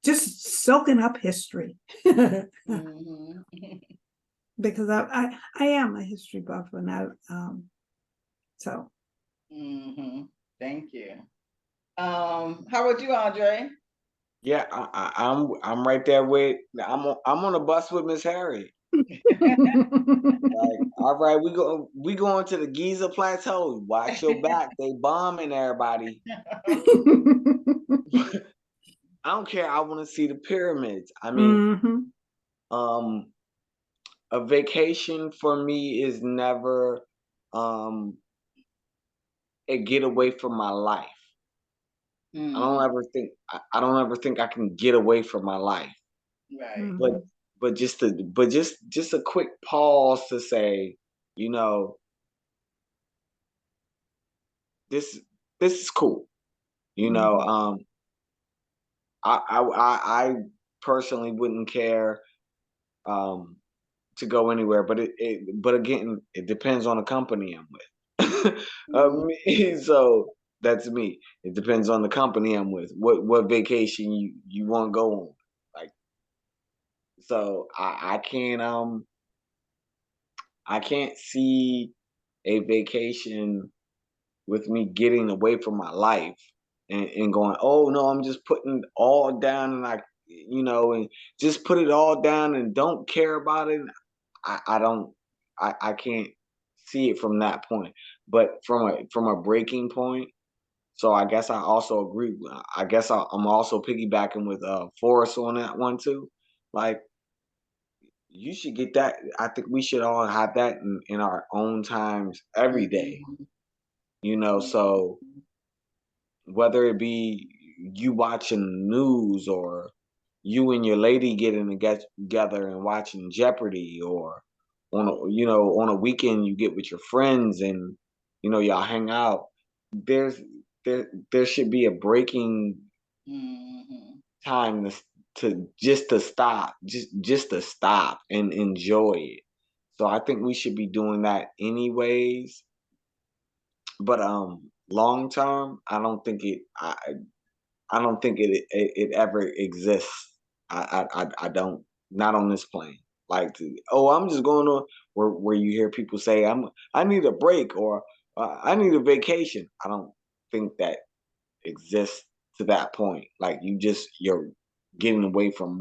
just soaking up history. Mhm. Because I am a history buff, and so. Mhm. Thank you. How about you, Andre? Yeah, I'm right there with I'm on a bus with Miss Harriet. Like, all right, we going to the Giza Plateau. Watch your back. They bombing everybody. I don't care. I want to see the pyramids. I mean, Mhm. a vacation for me is never a getaway from my life. I don't Mm, ever think I don't ever think I can get away from my life. right. But Mhm. just a quick pause to say, you know, this this is cool. You know, Mhm. I personally wouldn't care um to go anywhere, but again, it depends on the company I'm with. Mhm. So that's me. It depends on the company I'm with. What vacation you want to go on? Like, so I can't see a vacation with me getting away from my life and going, oh no, I'm just putting all down, and and just put it all down and don't care about it. I can't see it from that point. But from a breaking point, so I guess I also agree. I guess I'm also piggybacking with Forrest on that one too. Like, you should get that. I think we should all have that in our own times every day. So whether it be you watching the news, or you and your lady getting together and watching Jeopardy, or on a weekend you get with your friends and y'all hang out. There's there should be a breaking time to stop, just to stop and enjoy it. So I think we should be doing that anyways. But long term, I don't think it ever exists. I don't, not on this plane. Like, I'm just going on where you hear people say I need a break, or I need a vacation. I don't think that exists to that point. Like, you're getting away from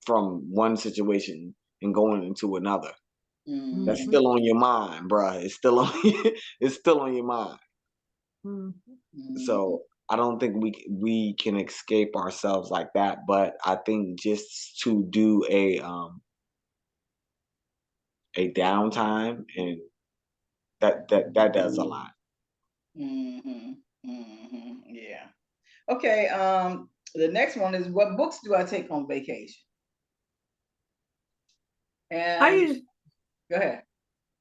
from one situation and going into another. That's Mhm. still on your mind, bruh. It's still on it's still on your mind. Mhm. So I don't think we can escape ourselves like that. But I think just to do a downtime, and that does a lot. Yeah. Okay. The next one is, what books do I take on vacation? I And usually, go ahead.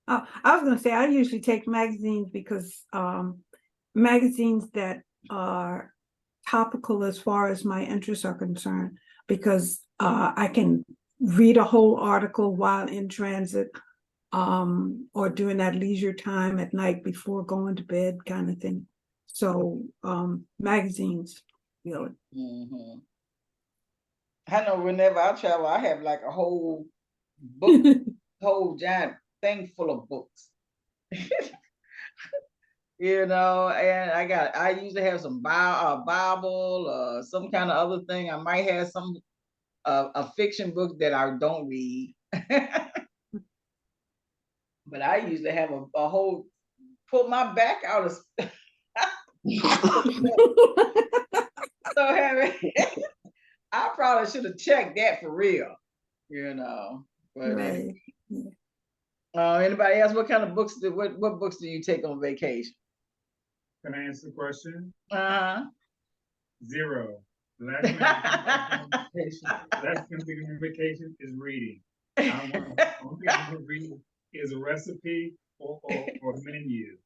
I was going to say, I usually take magazines because magazines that are topical as far as my interests are concerned, because I can read a whole article while in transit, or during that leisure time at night before going to bed, kind of thing. So magazines, Mm-hmm. I know whenever I travel, I have like a whole book, whole giant thing full of books. And I usually have some Bible, some kind of other thing. I might have some a fiction book that I don't read. But I usually have a whole, pull my back out of so heavy. I probably should have checked that for real, But right. anybody else? What kind of books? What books do you take on vacation? Can I answer the question? Uh-huh. Zero. The last thing on vacation is reading. Only thing I'm going to read is a recipe or a menu.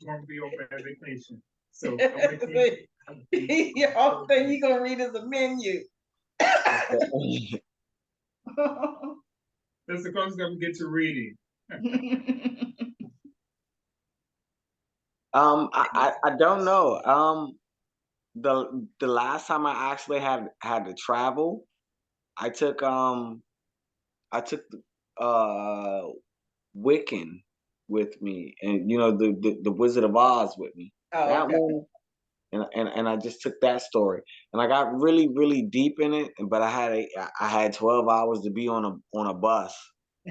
Going to be on vacation. So the only thing you're gonna read is a menu. That's the closest I'm gonna get to reading. I don't know. The last time I actually had to travel, I took Wiccan with me, and the Wizard of Oz with me. Oh, That okay. one, and I just took that story, and I got really really deep in it. But I had 12 hours to be on a bus.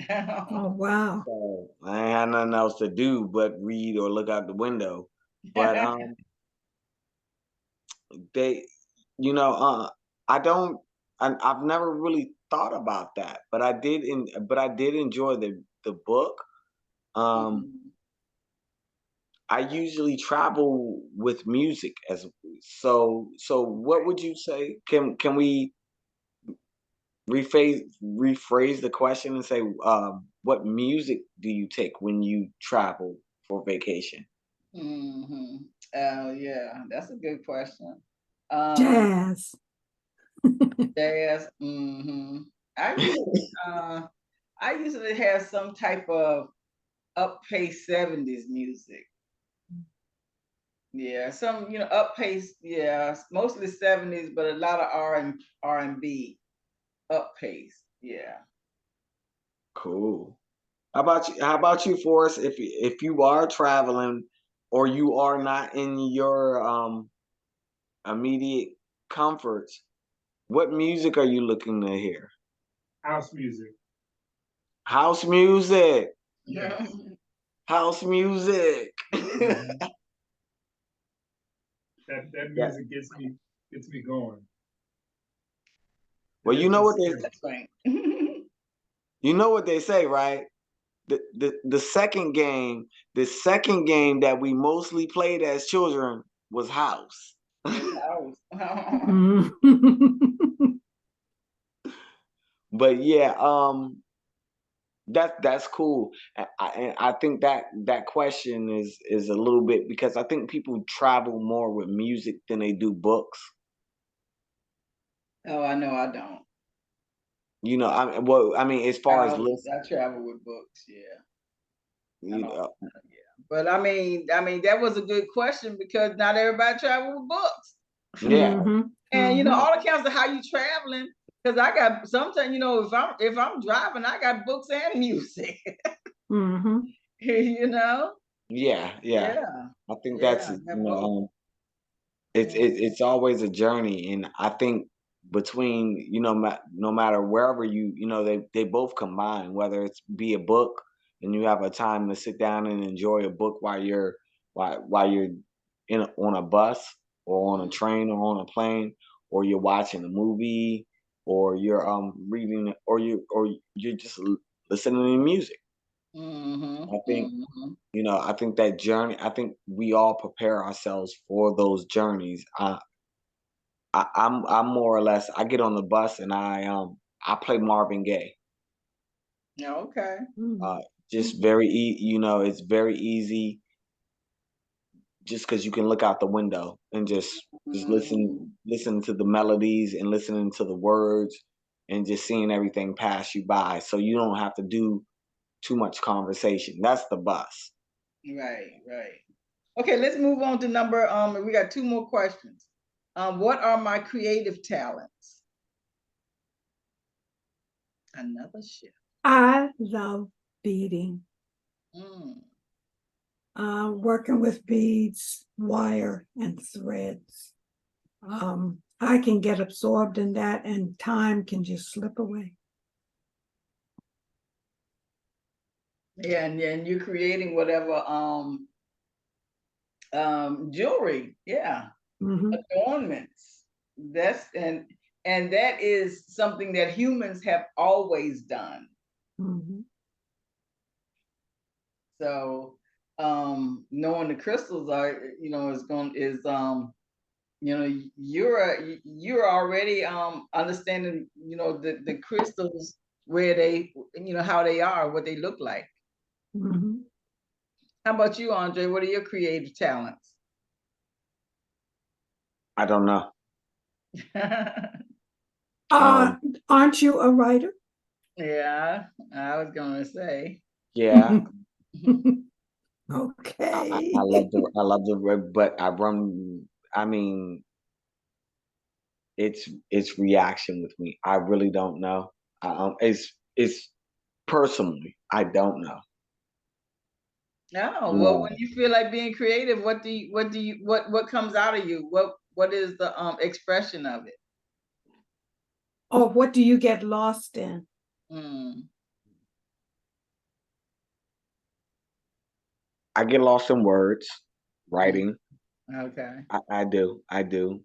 Oh wow. So I ain't had nothing else to do but read or look out the window. But they, I don't, I've never really thought about that, but I did enjoy the book. I usually travel with music so what would you say? Can we rephrase the question and say, what music do you take when you travel for vacation? Oh yeah, that's a good question. Jazz. Jazz. I usually, I usually have some type of up pace 70s music. Yeah, some up pace. Yeah, mostly 70s, but a lot of R&B up pace. Yeah. Cool. How about you, Forrest? If you are traveling, or you are not in your immediate comforts, what music are you looking to hear? House music. House music. Yes. House music. Mhm. That Yeah. music gets me going. Well, It you is know a what they spirit. That's right. you know what they say, right? The second game that we mostly played as children was house. His house. But yeah, that's cool. I think that question is a little bit, because I think people travel more with music than they do books. Oh, I know I don't. You know, I mean, as far as listen, I travel with books, yeah. I you don't, know, yeah. But I mean, that was a good question because not everybody travel with books. yeah, And Mhm. all accounts of how you traveling, because I got sometimes, if I'm driving, I got books and music. Mhm. you know? yeah, yeah. Yeah. I think that's, Yeah. I got both. it's always a journey, and I think between, no matter wherever they both combine, whether it's be a book and you have a time to sit down and enjoy a book while you're on a bus or on a train or on a plane, or you're watching a movie, or you're reading, or you're just listening to music. Mm-hmm. I think Mm-hmm. I think that journey. I think we all prepare ourselves for those journeys. I'm more or less. I get on the bus and I play Marvin Gaye. Yeah, okay. Uh, Mhm. just very it's very easy, just because you can look out the window and just Mm-hmm. listen to the melodies and listening to the words, and just seeing everything pass you by, so you don't have to do too much conversation. That's the bus. Right, right. Okay, let's move on to number we got two more questions. What are my creative talents? Another shift. I love beading, Mm. working with beads, wire, and threads. I can get absorbed in that, and time can just slip away. Yeah, and then you're creating whatever jewelry, yeah, Mhm. adornments. And that is something that humans have always done. Mhm. So knowing the crystals are, you're already understanding, the crystals, where they, how they are, what they look like. Mhm. How about you, Andre? What are your creative talents? I don't know. Uh, Um, aren't you a writer? Yeah, I was gonna say. yeah, Okay. I love the, but I run. I mean, it's reaction with me. I really don't know. It's personally, I don't know. Oh, You well, know, when you feel like being creative, what comes out of you? What is the expression of it? Or what do you get lost in? Mm, I get lost in words, mm, writing. okay. I do. I do.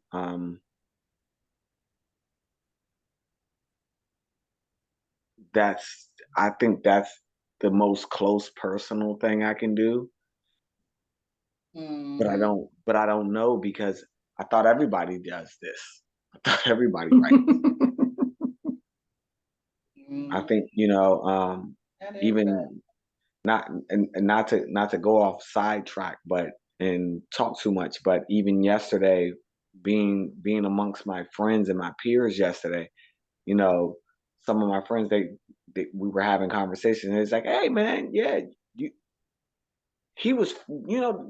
That's. I think that's the most close personal thing I can do. But I Hmm. don't. But I don't know, because I thought everybody does this. I thought everybody writes. I Mm, think not everybody. even and not to go off sidetrack, but and talk too much. But even yesterday, being amongst my friends and my peers yesterday, you know, some of my friends, they we were having conversations. And it's like, hey man, yeah, you he was,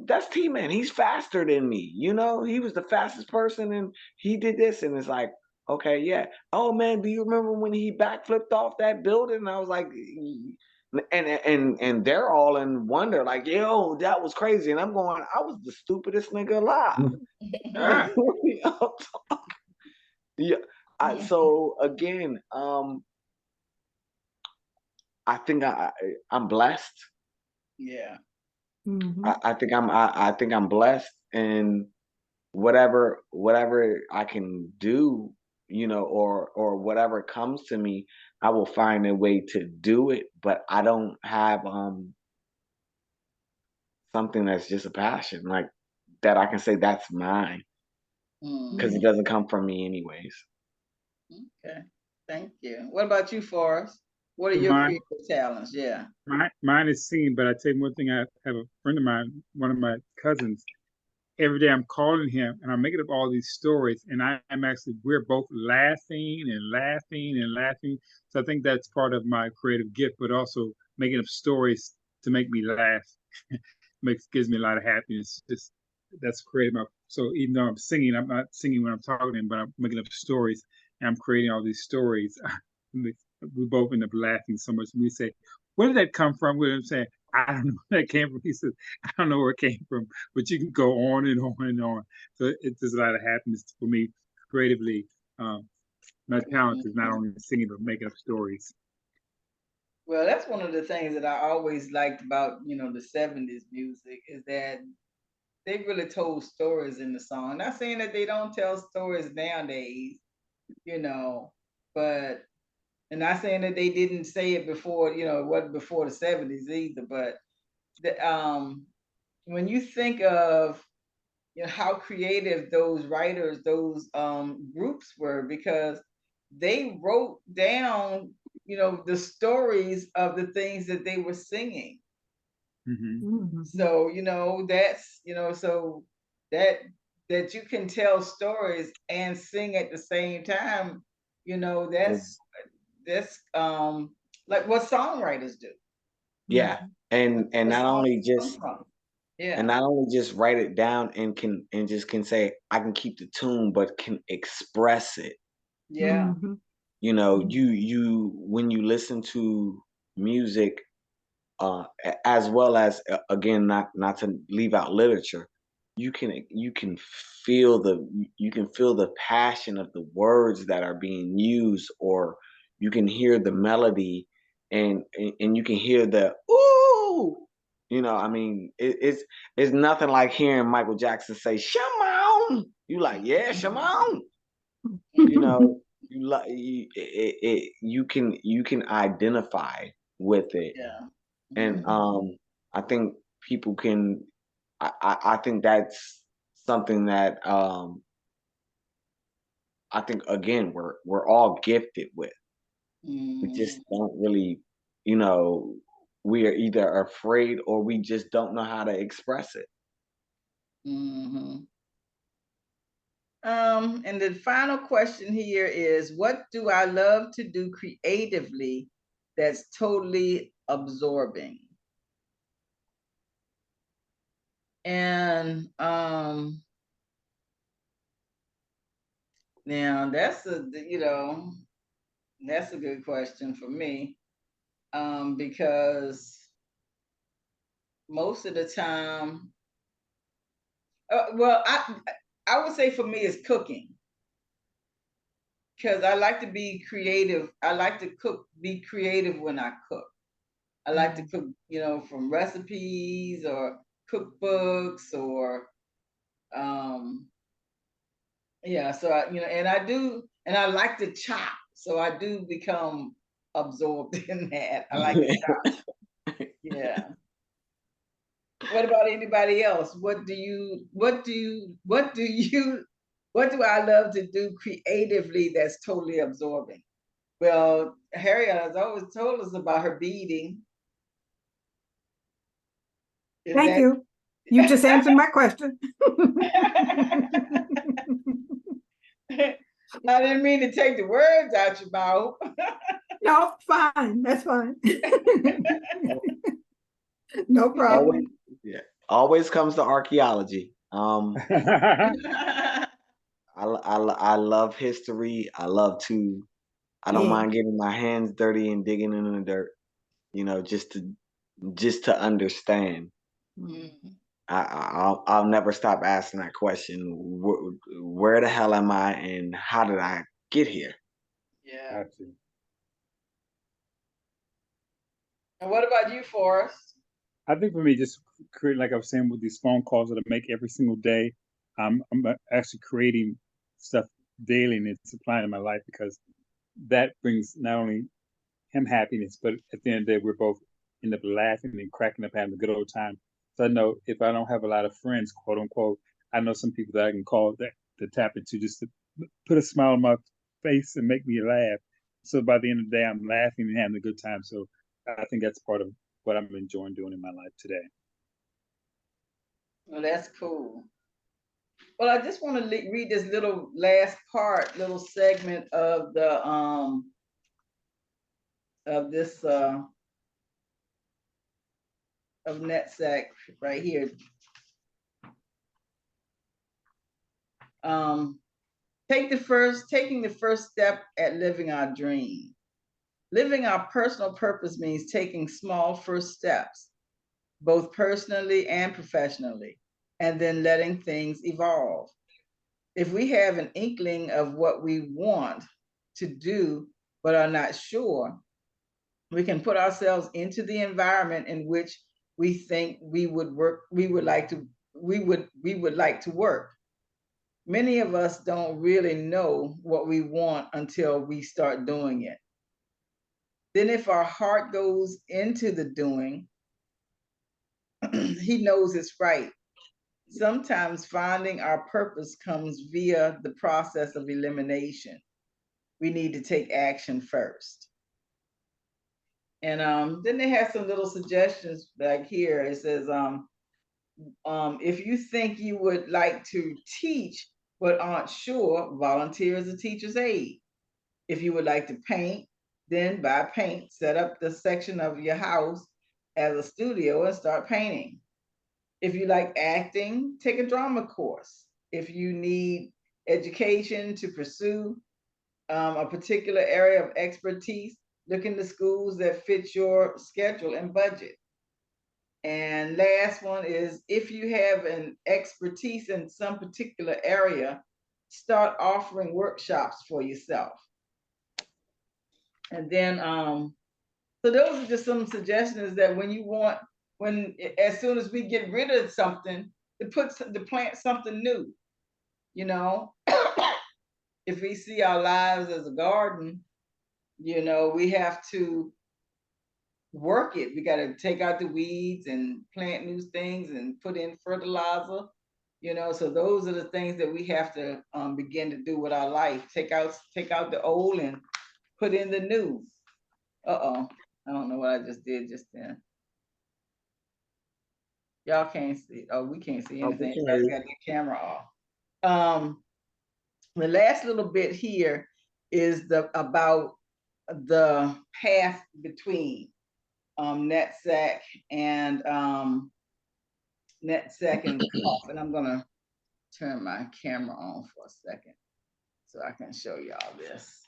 that's T Man. He's faster than me. He was the fastest person, and he did this, and it's like, okay, yeah. Oh man, do you remember when he backflipped off that building? And I was like, and they're all in wonder, like, yo, that was crazy. And I'm going, I was the stupidest nigga alive. Yeah. So again, I think I'm blessed. Yeah. I think I'm blessed, and whatever I can do, or whatever comes to me, I will find a way to do it. But I don't have something that's just a passion like that. I can say that's mine because it doesn't come from me anyways. Okay. Thank you. What about you, Forrest? What are your Mine, creative talents? Yeah. mine is singing, but I tell you one thing. I have a friend of mine, one of my cousins. Every day I'm calling him and I'm making up all these stories, and we're both laughing and laughing and laughing. So I think that's part of my creative gift, but also making up stories to make me laugh gives me a lot of happiness. Just that's creative. So even though I'm singing, I'm not singing when I'm talking to him, but I'm making up stories and I'm creating all these stories. We both end up laughing so much. And we say, "Where did that come from?" What I'm saying, I don't know where that came from. He says, "I don't know where it came from," but you can go on and on and on. So there's a lot of happiness for me creatively. My talent is not only singing but making up stories. Well, that's one of the things that I always liked about, the 70s music is that they really told stories in the song. Not saying that they don't tell stories nowadays, you know, but and not saying that they didn't say it before, it wasn't before the 70s either, but when you think of how creative those writers, those groups were, because they wrote down, the stories of the things that they were singing. So so that you can tell stories and sing at the same time, that's like what songwriters do. Yeah, and Where not songs only come just from. and Yeah. not only just write it down and just can say I can keep the tune, but can express it. Yeah. You when you listen to music, as well as again, not to leave out literature, you can feel the passion of the words that are being used, or you can hear the melody, and you can hear the ooh. I mean, it's nothing like hearing Michael Jackson say "Shimon." You like, yeah, Shimon. You know, you like you can identify with it, Yeah. and I think people can. I think that's something that I think again we're all gifted with. We just don't really, you know, we are either afraid or we just don't know how to express it. hmm and the final question here is, what do I love to do creatively that's totally absorbing? And now that's a good question for me. Because most of the time, well, I would say for me it's cooking, because I like to be creative. I like to be creative when I cook. I like to cook, from recipes or cookbooks or um yeah, so and I do, and I like to chop. So I do become absorbed in that. I like to chop. Yeah. What about anybody else? What do I love to do creatively that's totally absorbing? Well, Harriet has always told us about her beading. Is Thank that you. You just answered my question. I didn't mean to take the words out your mouth. No, fine. That's fine. No Always, problem. yeah, always comes to archaeology. I love history. I don't Yeah. mind getting my hands dirty and digging in the dirt. just to understand. Mm-hmm. I'll never stop asking that question. Where the hell am I, and how did I get here? Yeah. Gotcha. And what about you, Forrest? I think for me, just create, like I was saying, with these phone calls that I make every single day, I'm actually creating stuff daily and it's applying in my life, because that brings not only him happiness, but at the end of the day, we're both end up laughing and cracking up, having a good old time. So I know if I don't have a lot of friends, quote unquote, I know some people that I can call that to tap into, just to put a smile on my face and make me laugh. So by the end of the day, I'm laughing and having a good time. So I think that's part of what I'm enjoying doing in my life today. Well, that's cool. Well, I just want to read this little last part, little segment of the of this of Netzach right here. Taking the first step at living our dream. Living our personal purpose means taking small first steps, both personally and professionally, and then letting things evolve. If we have an inkling of what we want to do but are not sure, we can put ourselves into the environment in which we think we would like to work. Many of us don't really know what we want until we start doing it. Then if our heart goes into the doing, he knows it's right. Sometimes finding our purpose comes via the process of elimination. We need to take action first. And then they have some little suggestions back here. It says, if you think you would like to teach but aren't sure, volunteer as a teacher's aide. If you would like to paint, then buy paint, set up the section of your house as a studio and start painting. If you like acting, take a drama course. If you need education to pursue a particular area of expertise, look into schools that fit your schedule and budget. And last one is, if you have an expertise in some particular area, start offering workshops for yourself. And then, so those are just some suggestions that as soon as we get rid of something, to plant something new, if we see our lives as a garden, we have to work it. We got to take out the weeds and plant new things and put in fertilizer, so those are the things that we have to begin to do with our life. Take out the old and put in the new. I don't know what I just did just then. Y'all can't see. Oh, we can't see anything. Everybody's got their camera off. The last little bit here is about the path between Netzach and Cough. And I'm gonna turn my camera on for a second so I can show y'all this.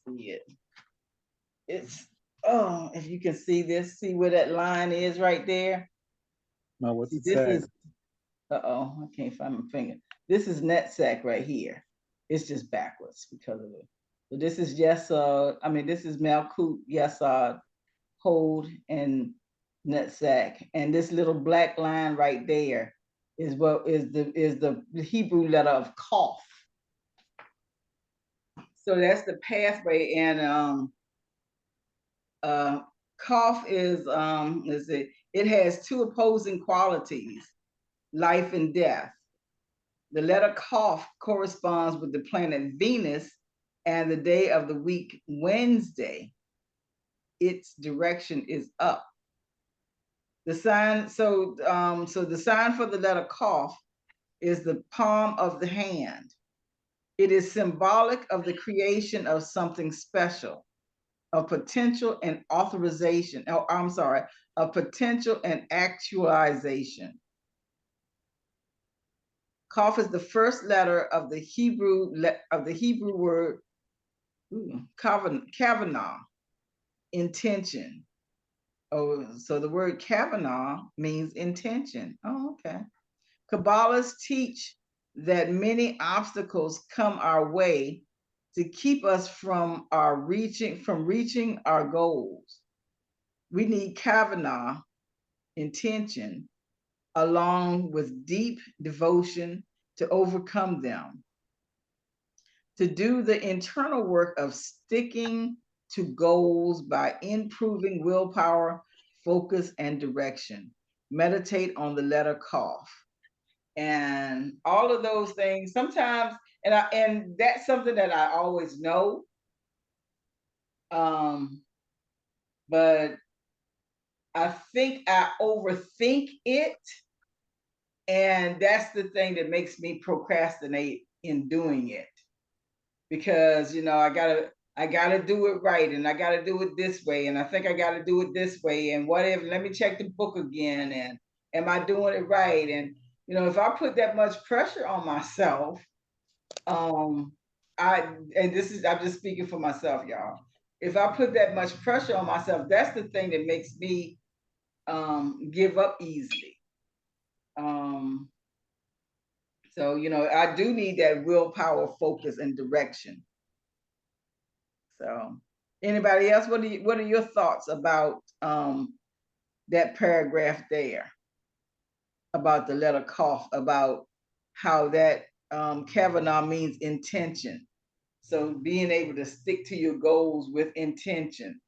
See it. It's if you can see this, see where that line is right there. No, what's it This say? is I can't find my finger. This is Netzach right here. It's just backwards because of it. So this is this is Malkut, Yesod, Hold, and Netzach. And this little black line right there is what is the Hebrew letter of Kof. So that's the pathway, and Kof is it has two opposing qualities, life and death. The letter Kof corresponds with the planet Venus and the day of the week, Wednesday. Its direction is up. The sign, so the sign for the letter Kof is the palm of the hand. It is symbolic of the creation of something special, of potential and authorization. Oh, I'm sorry, of potential and actualization. Kof is the first letter of the Hebrew word Kavanah, intention. Oh, so the word Kavanaugh means intention. Oh, okay. Kabbalists teach that many obstacles come our way to keep us from reaching our goals. We need Kavanaugh intention along with deep devotion to overcome them. To do the internal work of sticking to goals by improving willpower, focus, and direction. Meditate on the letter Kaf. And all of those things sometimes, and that's something that I always know. But I think I overthink it, and that's the thing that makes me procrastinate in doing it, because I gotta do it right, and I gotta do it this way, and I think I gotta do it this way, and what if, let me check the book again, and am I doing it right? And if I put that much pressure on myself, I'm just speaking for myself, y'all. If I put that much pressure on myself, that's the thing that makes me give up easily. So I do need that willpower, focus, and direction. So, anybody else? What are your thoughts about that paragraph there, about the letter Kaf, about how that Kavanaugh means intention? So being able to stick to your goals with intention.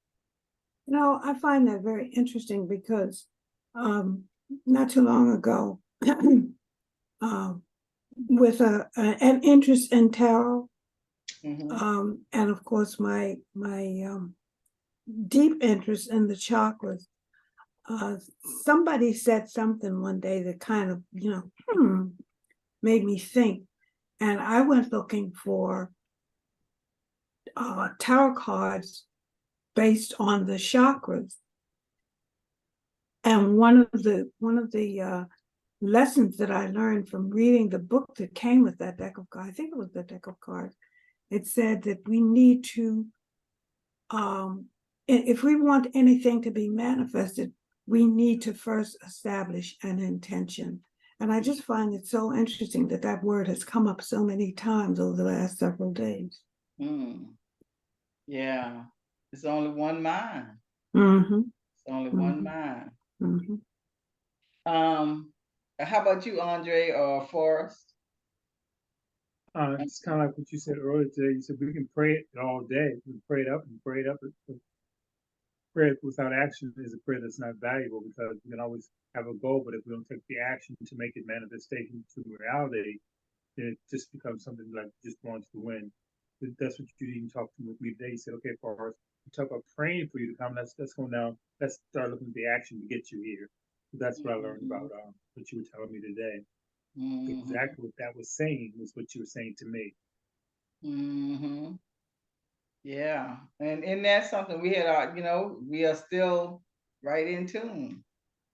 I find that very interesting because not too long ago, with an interest in tarot, and of course my deep interest in the chakras, somebody said something one day that kind of made me think, and I went looking for tarot cards based on the chakras. And one of the lessons that I learned from reading the book that came with that deck of cards, I think it was the deck of cards, it said that we need to, if we want anything to be manifested, we need to first establish an intention. And I just find it so interesting that that word has come up so many times over the last several days. Yeah, it's only one mind. It's only one mind. How about you, Andre or Forrest? It's kind of like what you said earlier today. You said we can pray it all day. We can pray it up and pray it up. Prayer without action is a prayer that's not valuable, because we can always have a goal, but if we don't take the action to make it manifestation to reality, then it just becomes something like just going to the wind. That's what you even talked to with me today. You said, okay, Forrest, we talk about praying for you to come. Let's go now. Let's start looking at the action to get you here. So that's what I learned about what you were telling me today. Exactly what that was saying was what you were saying to me. Yeah, and that's something we had. We are still right in tune.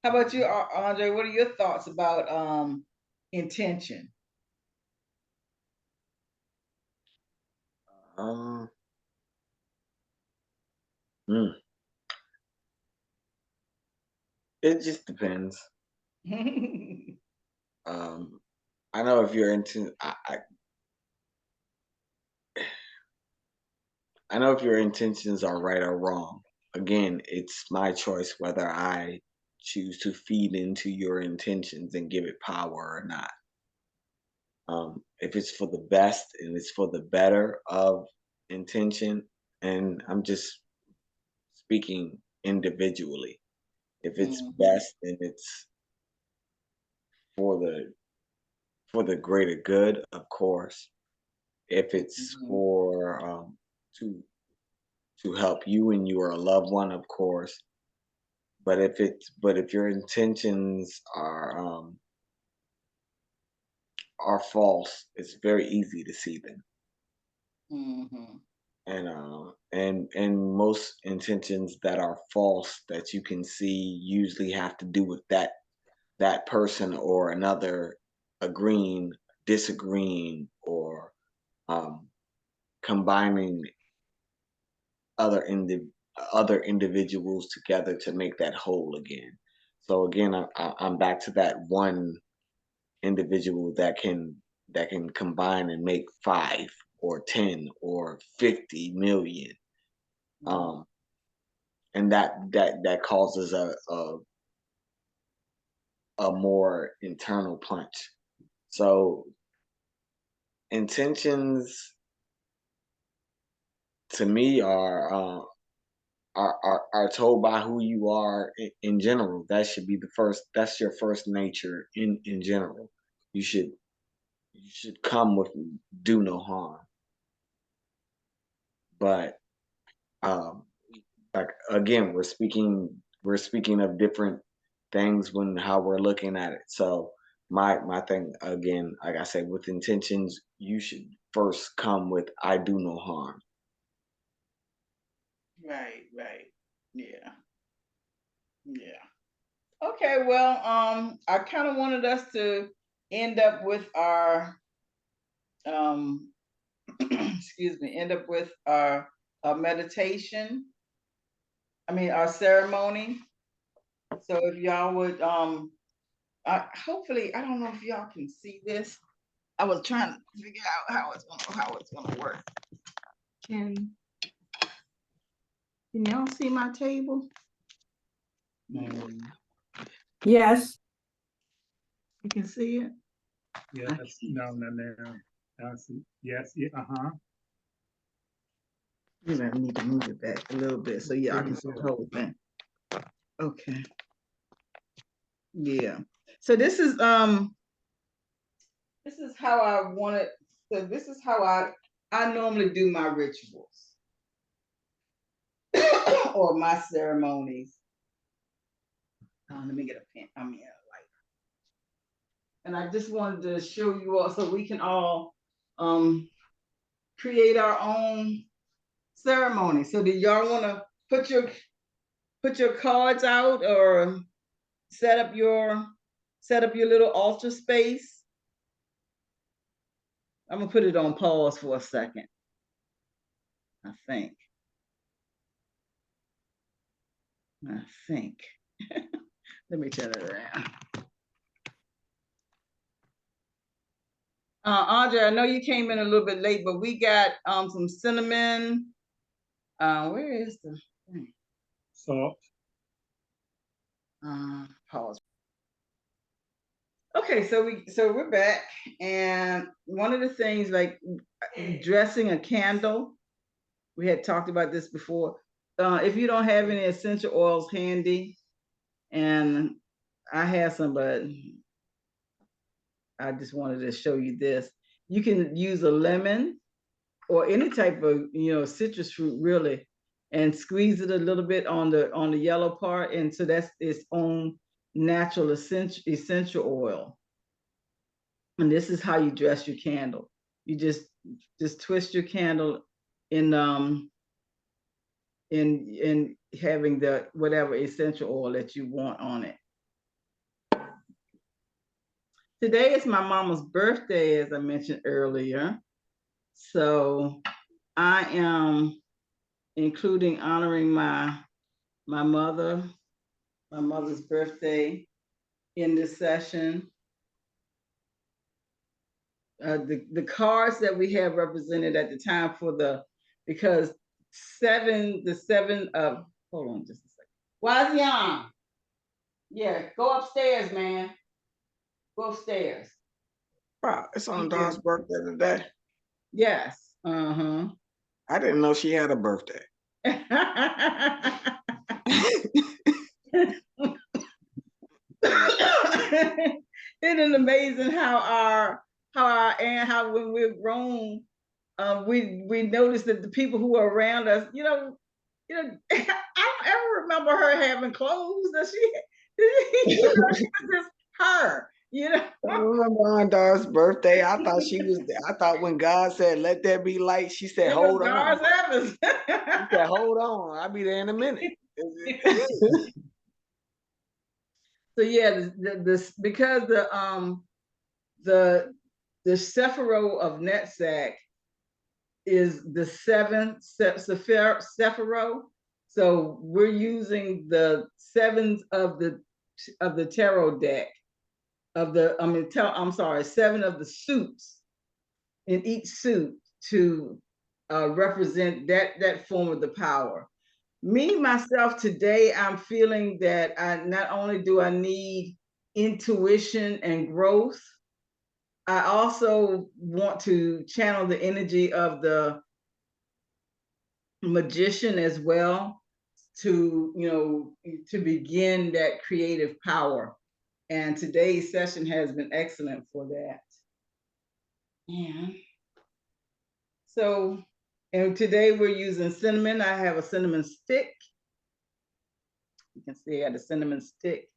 How about you, Andre? What are your thoughts about intention? It just depends. I know if you're into, I know if your intentions are right or wrong. Again, it's my choice whether I choose to feed into your intentions and give it power or not. If it's for the best and it's for the better of intention, and I'm just speaking individually. If it's best, then it's for the greater good, of course. If it's for to help you and your loved one, of course. But if your intentions are false, it's very easy to see them. And most intentions that are false that you can see usually have to do with that person or another agreeing, disagreeing, or combining other individuals together to make that whole again. So again, I'm back to that one individual that can combine and make 5 or 10 or 50 million. And that causes a more internal punch. So intentions to me are told by who you are in general. That should be that's your first nature in general. You should come with do no harm. But like again, we're speaking of different things when how we're looking at it. So my thing again, like I said, with intentions, you should first come with I do no harm. Right. Yeah. Okay, well, I kind of wanted us to end up with our excuse me, end up with our meditation. I mean, our ceremony. So if y'all would, hopefully, I don't know if y'all can see this. I was trying to figure out how it's gonna work. Can y'all see my table? Yes. You can see it? Yes, no. Yes, yeah, Maybe I need to move it back a little bit so y'all can see the whole thing. Okay. Yeah. So this is how I want it. So this is how I normally do my rituals or my ceremonies. Let me get a pen. I mean a light. And I just wanted to show you all so we can all create our own ceremony. So do y'all want to put your cards out or set up your little altar space? I'm gonna put it on pause for a second. I think. Let me turn it around. Andre, I know you came in a little bit late, but we got some cinnamon. Where is the thing? salt. Pause. Okay, so we're back, and one of the things like dressing a candle, we had talked about this before. If you don't have any essential oils handy, and I have some, but I just wanted to show you this. You can use a lemon or any type of citrus fruit really, and squeeze it a little bit on the yellow part, and so that's its own natural essential oil. And this is how you dress your candle. You just twist your candle in having the whatever essential oil that you want on it. Today is my mama's birthday, as I mentioned earlier. So I am including honoring my mother's birthday in this session. The cards that we have represented at the time because the seven of, hold on just a second. Wazian, yeah, go upstairs, man. Go upstairs. Wow, it's on Dawn's birthday today. Yes. I didn't know she had a birthday. Isn't it amazing how when we're grown, we notice that the people who are around us, I don't ever remember her having clothes. That she was just her. I remember on Dar's birthday. I thought when God said, "Let there be light," she said, "Hold on." She said, "Hold on, I'll be there in a minute." So yeah, this because the Sephiro of Netzach is the seventh Sephiro, So we're using the sevens of the tarot deck I'm sorry, 7 of the suits in each suit to represent that form of the power. Me, myself, today, I'm feeling that not only do I need intuition and growth, I also want to channel the energy of the magician as well to begin that creative power. And today's session has been excellent for that. And so, and today we're using cinnamon. I have a cinnamon stick. You can see I had a cinnamon stick.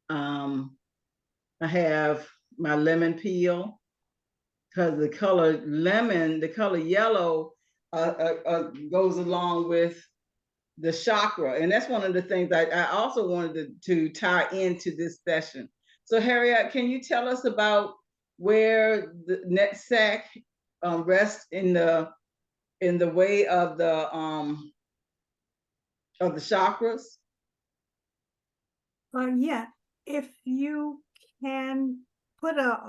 I have my lemon peel, because the color lemon, the color yellow goes along with the chakra. And that's one of the things I also wanted to tie into this session. So Harriet, can you tell us about where the Netzach rests in the way of the chakras? Yeah, if you can put a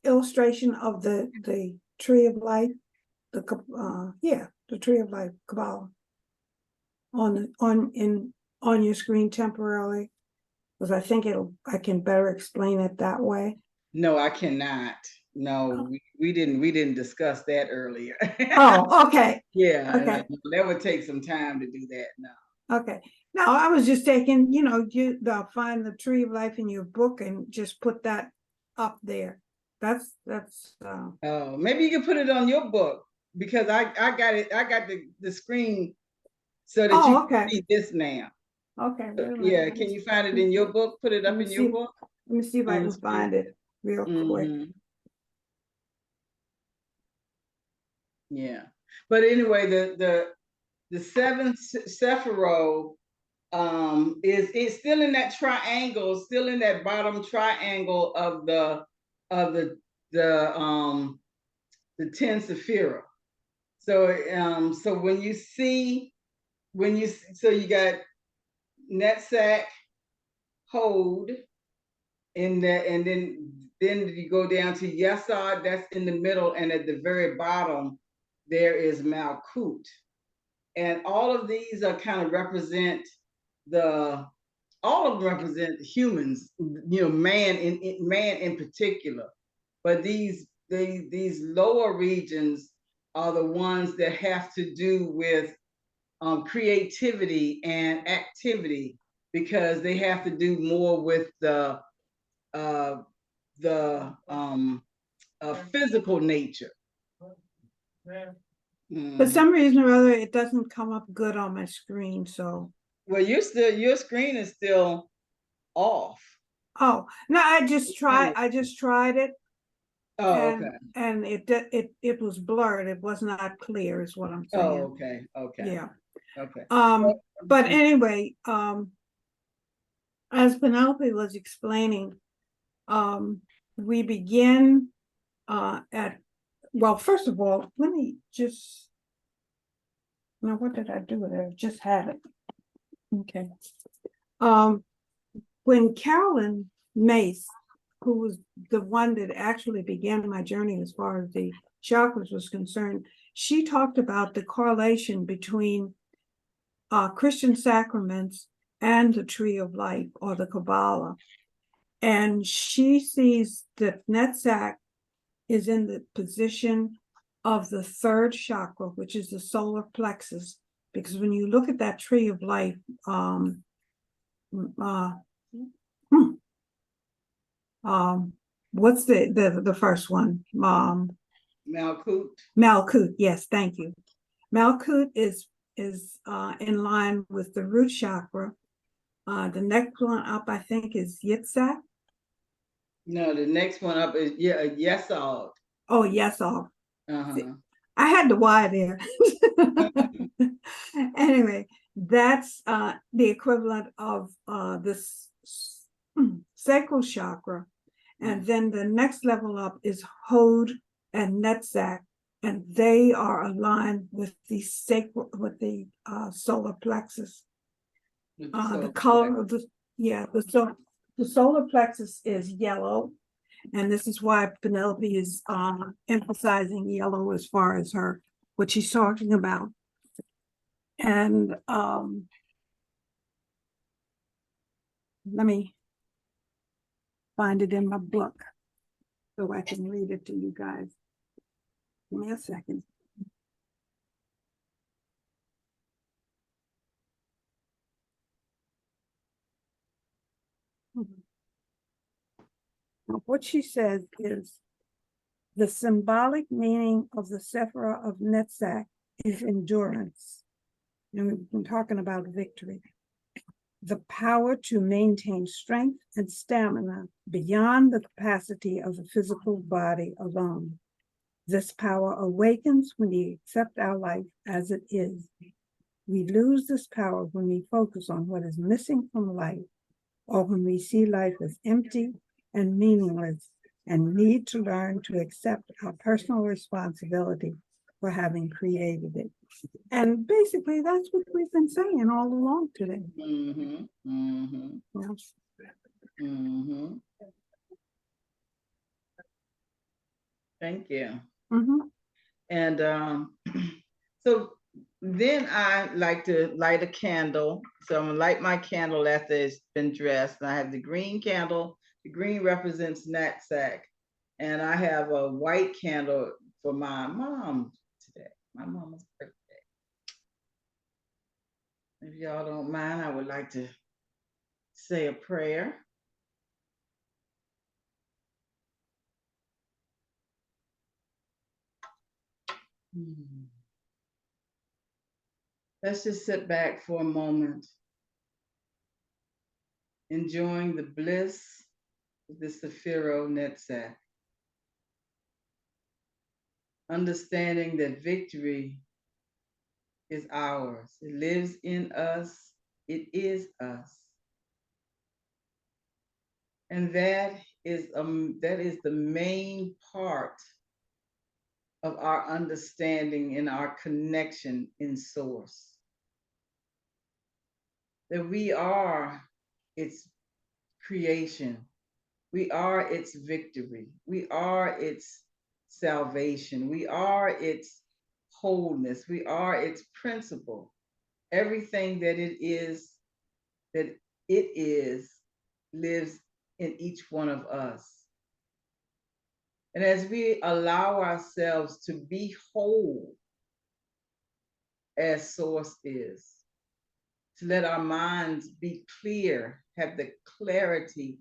illustration of the tree of life, the tree of life, Kabbalah, on your screen temporarily, because I think I can better explain it that way. No, I cannot. No, we didn't discuss that earlier. Oh, okay. Yeah, okay. That would take some time to do that now. Okay. No, I was just taking, they'll find the tree of life in your book and just put that up there. That's Oh, maybe you can put it on your book, because I got it. I got the screen so that you can see this now. Okay. Yeah, can you find it in your book? Put it up in your book. Let me see if I can find it real quick. Yeah, but anyway, the seventh Sephiroth is still in that triangle, still in that bottom triangle of the 10 Sephirah. So when you got Netzach, Hod, and then you go down to Yesod, that's in the middle, and at the very bottom there is Malkut. And all of these are kind of represent humans, man in particular. But these lower regions are the ones that have to do with creativity and activity, because they have to do more with the physical nature. For some reason or other, it doesn't come up good on my screen. So, well, your screen is still off. Oh no, I just tried it. Oh, okay. And it was blurred. It was not clear, is what I'm saying. Oh, okay. Yeah. Okay. But anyway, as Penelope was explaining, we begin well, first of all, let me just, now what did I do with it? I just had it. Okay. When Carolyn Mace, who was the one that actually began my journey as far as the chakras was concerned, she talked about the correlation between Christian sacraments and the tree of life, or the Kabbalah. And she sees that Netzach is in the position of the 3rd chakra, which is the solar plexus, because when you look at that tree of life, what's the first one? Malkut. Malkut, yes, thank you. Malkut is in line with the root chakra. The next one up, I think, is Yitzhak. No, the next one up is Yesod. Oh, Yesod. I had the Y there. Anyway, that's the equivalent of this sacral chakra. And then the next level up is Hod and Netzach. and they are aligned with the sacred, with the solar plexus. The color of the solar plexus is yellow, and this is why Penelope is emphasizing yellow as far as what she's talking about. And let me find it in my book so I can read it to you guys. Give me a second. Now, what she says is the symbolic meaning of the Sephirah of Netzach is endurance. And we've been talking about victory. The power to maintain strength and stamina beyond the capacity of the physical body alone. This power awakens when we accept our life as it is. We lose this power when we focus on what is missing from life, or when we see life as empty and meaningless and need to learn to accept our personal responsibility for having created it. And basically, that's what we've been saying all along today. Yes. Thank you. Mm-hmm. And so then I like to light a candle. So I'm gonna light my candle after it's been dressed. And I have the green candle. The green represents Netzach. And I have a white candle for my mom today, my mama's birthday. If y'all don't mind, I would like to say a prayer. Let's just sit back for a moment, enjoying the bliss of the Sephirah Netzach, understanding that victory is ours. It lives in us. It is us. And that is the main part of our understanding and our connection in source. That we are its creation. We are its victory. We are its salvation. We are its wholeness. We are its principle. Everything that it is lives in each one of us. And as we allow ourselves to be whole as source is, to let our minds be clear, have the clarity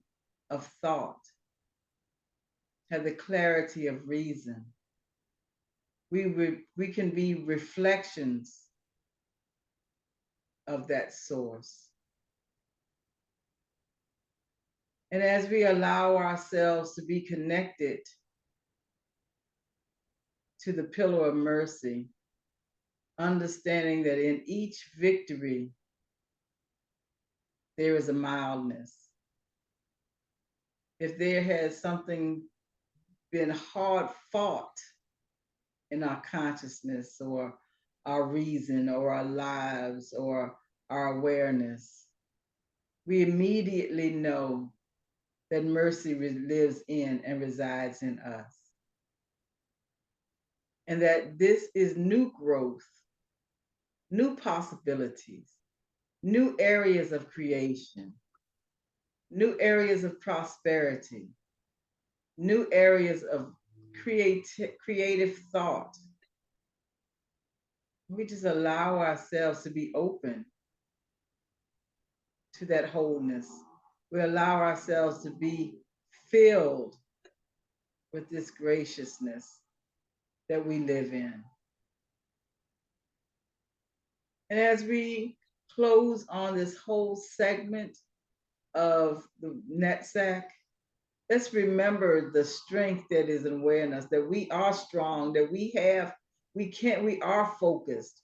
of thought, have the clarity of reason, we can be reflections of that source. And as we allow ourselves to be connected to the pillar of mercy, understanding that in each victory, there is a mildness. If there has something been hard fought in our consciousness or our reason or our lives or our awareness, we immediately know that mercy lives in and resides in us. And that this is new growth, new possibilities, new areas of creation, new areas of prosperity, new areas of creative thought. We just allow ourselves to be open to that wholeness. We allow ourselves to be filled with this graciousness that we live in. And as we close on this whole segment of the Netzach, let's remember the strength that is in awareness, that we are strong, that we are focused.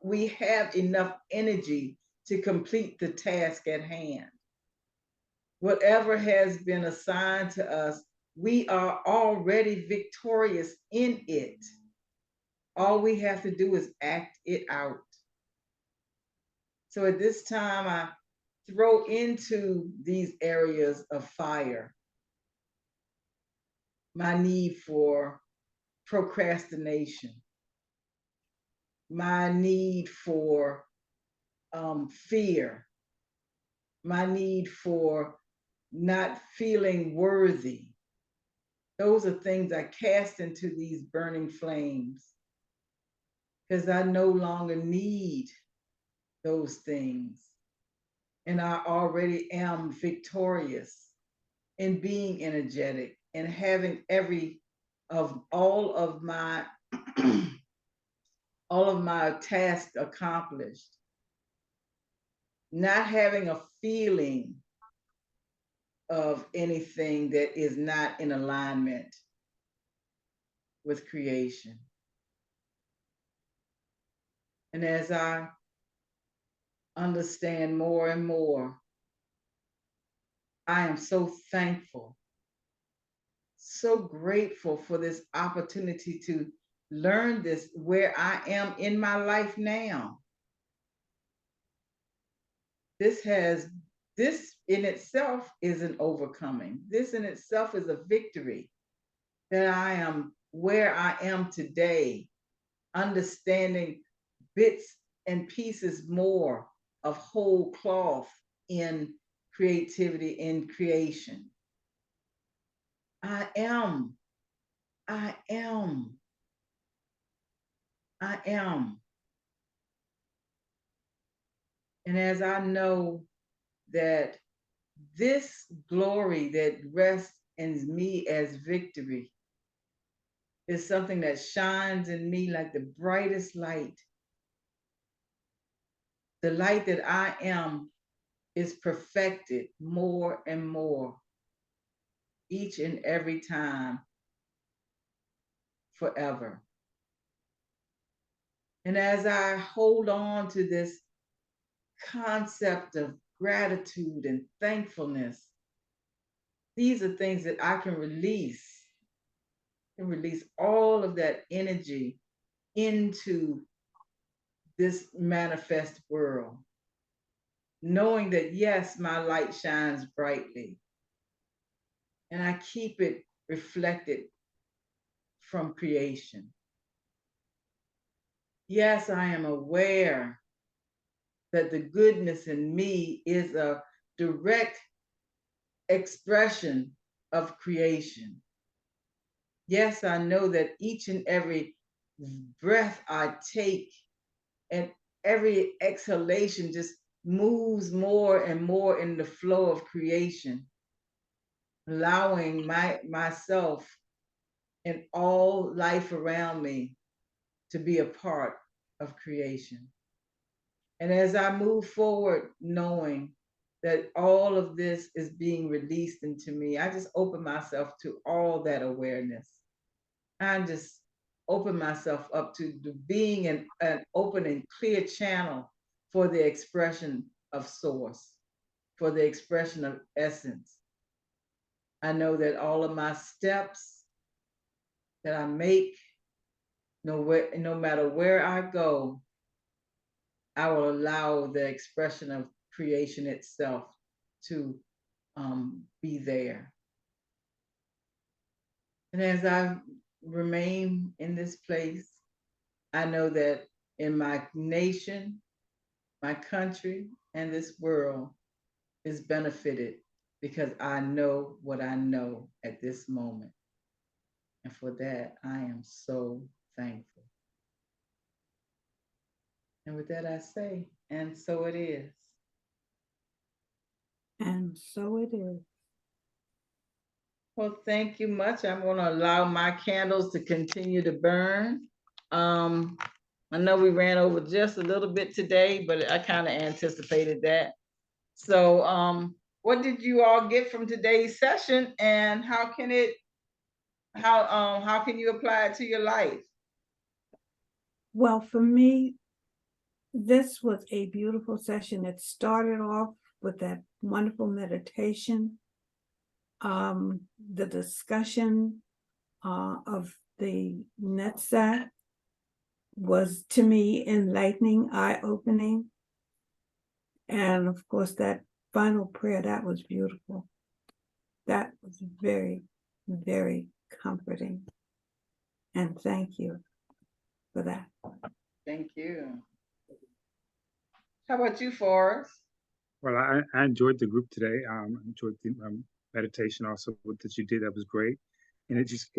We have enough energy to complete the task at hand. Whatever has been assigned to us, we are already victorious in it. All we have to do is act it out. So at this time, I throw into these areas of fire my need for procrastination, my need for fear, my need for not feeling worthy. Those are things I cast into these burning flames because I no longer need those things. And I already am victorious in being energetic and having all of my all of my tasks accomplished. Not having a feeling of anything that is not in alignment with creation. And as I understand more and more, I am so thankful, so grateful for this opportunity to learn this where I am in my life now. This in itself is an overcoming. This in itself is a victory that I am where I am today, understanding bits and pieces more of whole cloth in creativity, in creation. I am. And as I know that this glory that rests in me as victory is something that shines in me like the brightest light. The light that I am is perfected more and more each and every time, forever. And as I hold on to this concept of gratitude and thankfulness, these are things that I can release all of that energy into this manifest world, knowing that yes, my light shines brightly and I keep it reflected from creation. Yes, I am aware that the goodness in me is a direct expression of creation. Yes, I know that each and every breath I take and every exhalation just moves more and more in the flow of creation, allowing myself and all life around me to be a part of creation. And as I move forward, knowing that all of this is being released into me, I just open myself to all that awareness. I just open myself up to being an open and clear channel for the expression of source, for the expression of essence. I know that all of my steps that I make, no matter where I go, I will allow the expression of creation itself to be there. And as I remain in this place, I know that in my nation, my country, and this world is benefited because I know what I know at this moment. And for that, I am so thankful. And with that, I say, and so it is. And so it is. Well, thank you much. I'm going to allow my candles to continue to burn. I know we ran over just a little bit today, but I kind of anticipated that. So what did you all get from today's session, and how can you apply it to your life? Well, for me, this was a beautiful session. It started off with that wonderful meditation, the discussion of the Netzach, was to me enlightening, eye-opening. And of course, that final prayer, that was beautiful. That was very, very comforting. And thank you for that. Thank you. How about you, Forrest? Well, I enjoyed the group today. I enjoyed the meditation also that you did. That was great. And it just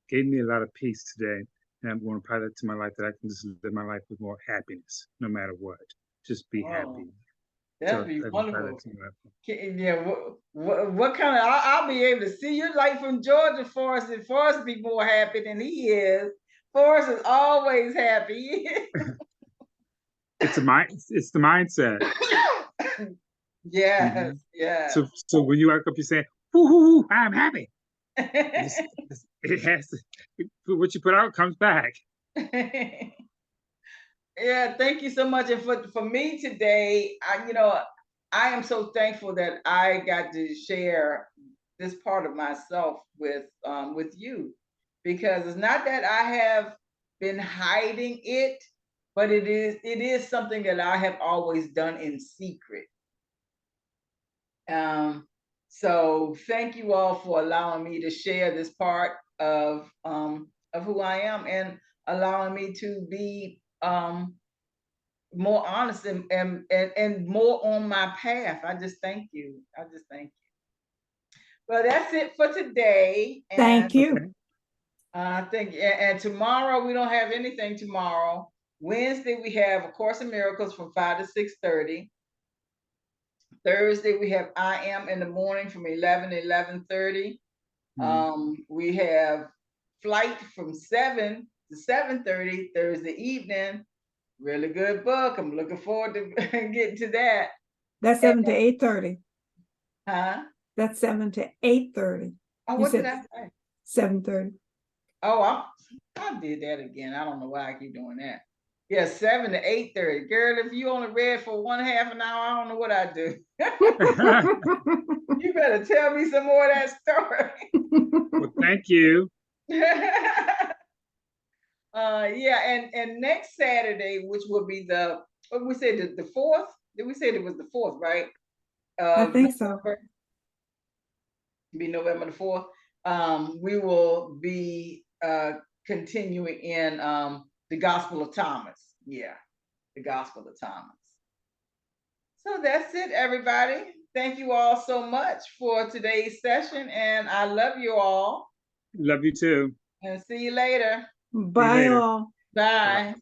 gave me a lot of peace today. And I'm going to apply that to my life, that I can just live my life with more happiness, no matter what. Just be happy. That'd be I can apply wonderful. that to my life. Yeah, what kind of, I'll be able to see you like from Georgia, Forrest, and Forrest be more happy than he is. Forrest is always happy. It's the mindset. Yes, Mhm. yes. So when you wake up, you say, "Woo, I'm happy." It has to, what you put out comes back. Yeah, thank you so much. And for me today, I am so thankful that I got to share this part of myself with you, because it's not that I have been hiding it, but it is something that I have always done in secret. So thank you all for allowing me to share this part of who I am, and allowing me to be more honest and more on my path. I just thank you. I just thank you. Well, that's it for today. And Thank you. I think, and tomorrow we don't have anything tomorrow. Wednesday we have A Course in Miracles from 5 to 6:30. Thursday we have I Am in the Morning from 11 to 11:30. We have Flight from 7 to 7:30 Thursday evening. Really good book. I'm looking forward to getting to that. That's 7 to 8:30. Huh? That's 7 to 8:30. Oh, You what did said I say? 7:30. Oh, I did that again. I don't know why I keep doing that. Yeah, 7 to 8:30. Girl, if you only read for 1/2 an hour, I don't know what I do. You better tell me some more of that story. Well, thank you. Yeah, and next Saturday, which will be what we said, the 4th? Did we say it was the 4th, right? I think so. Be November the 4th. We will be continuing in the Gospel of Thomas. Yeah, the Gospel of Thomas. So that's it, everybody. Thank you all so much for today's session, and I love you all. Love you too. And see you later. Bye later. all. Bye. Bye.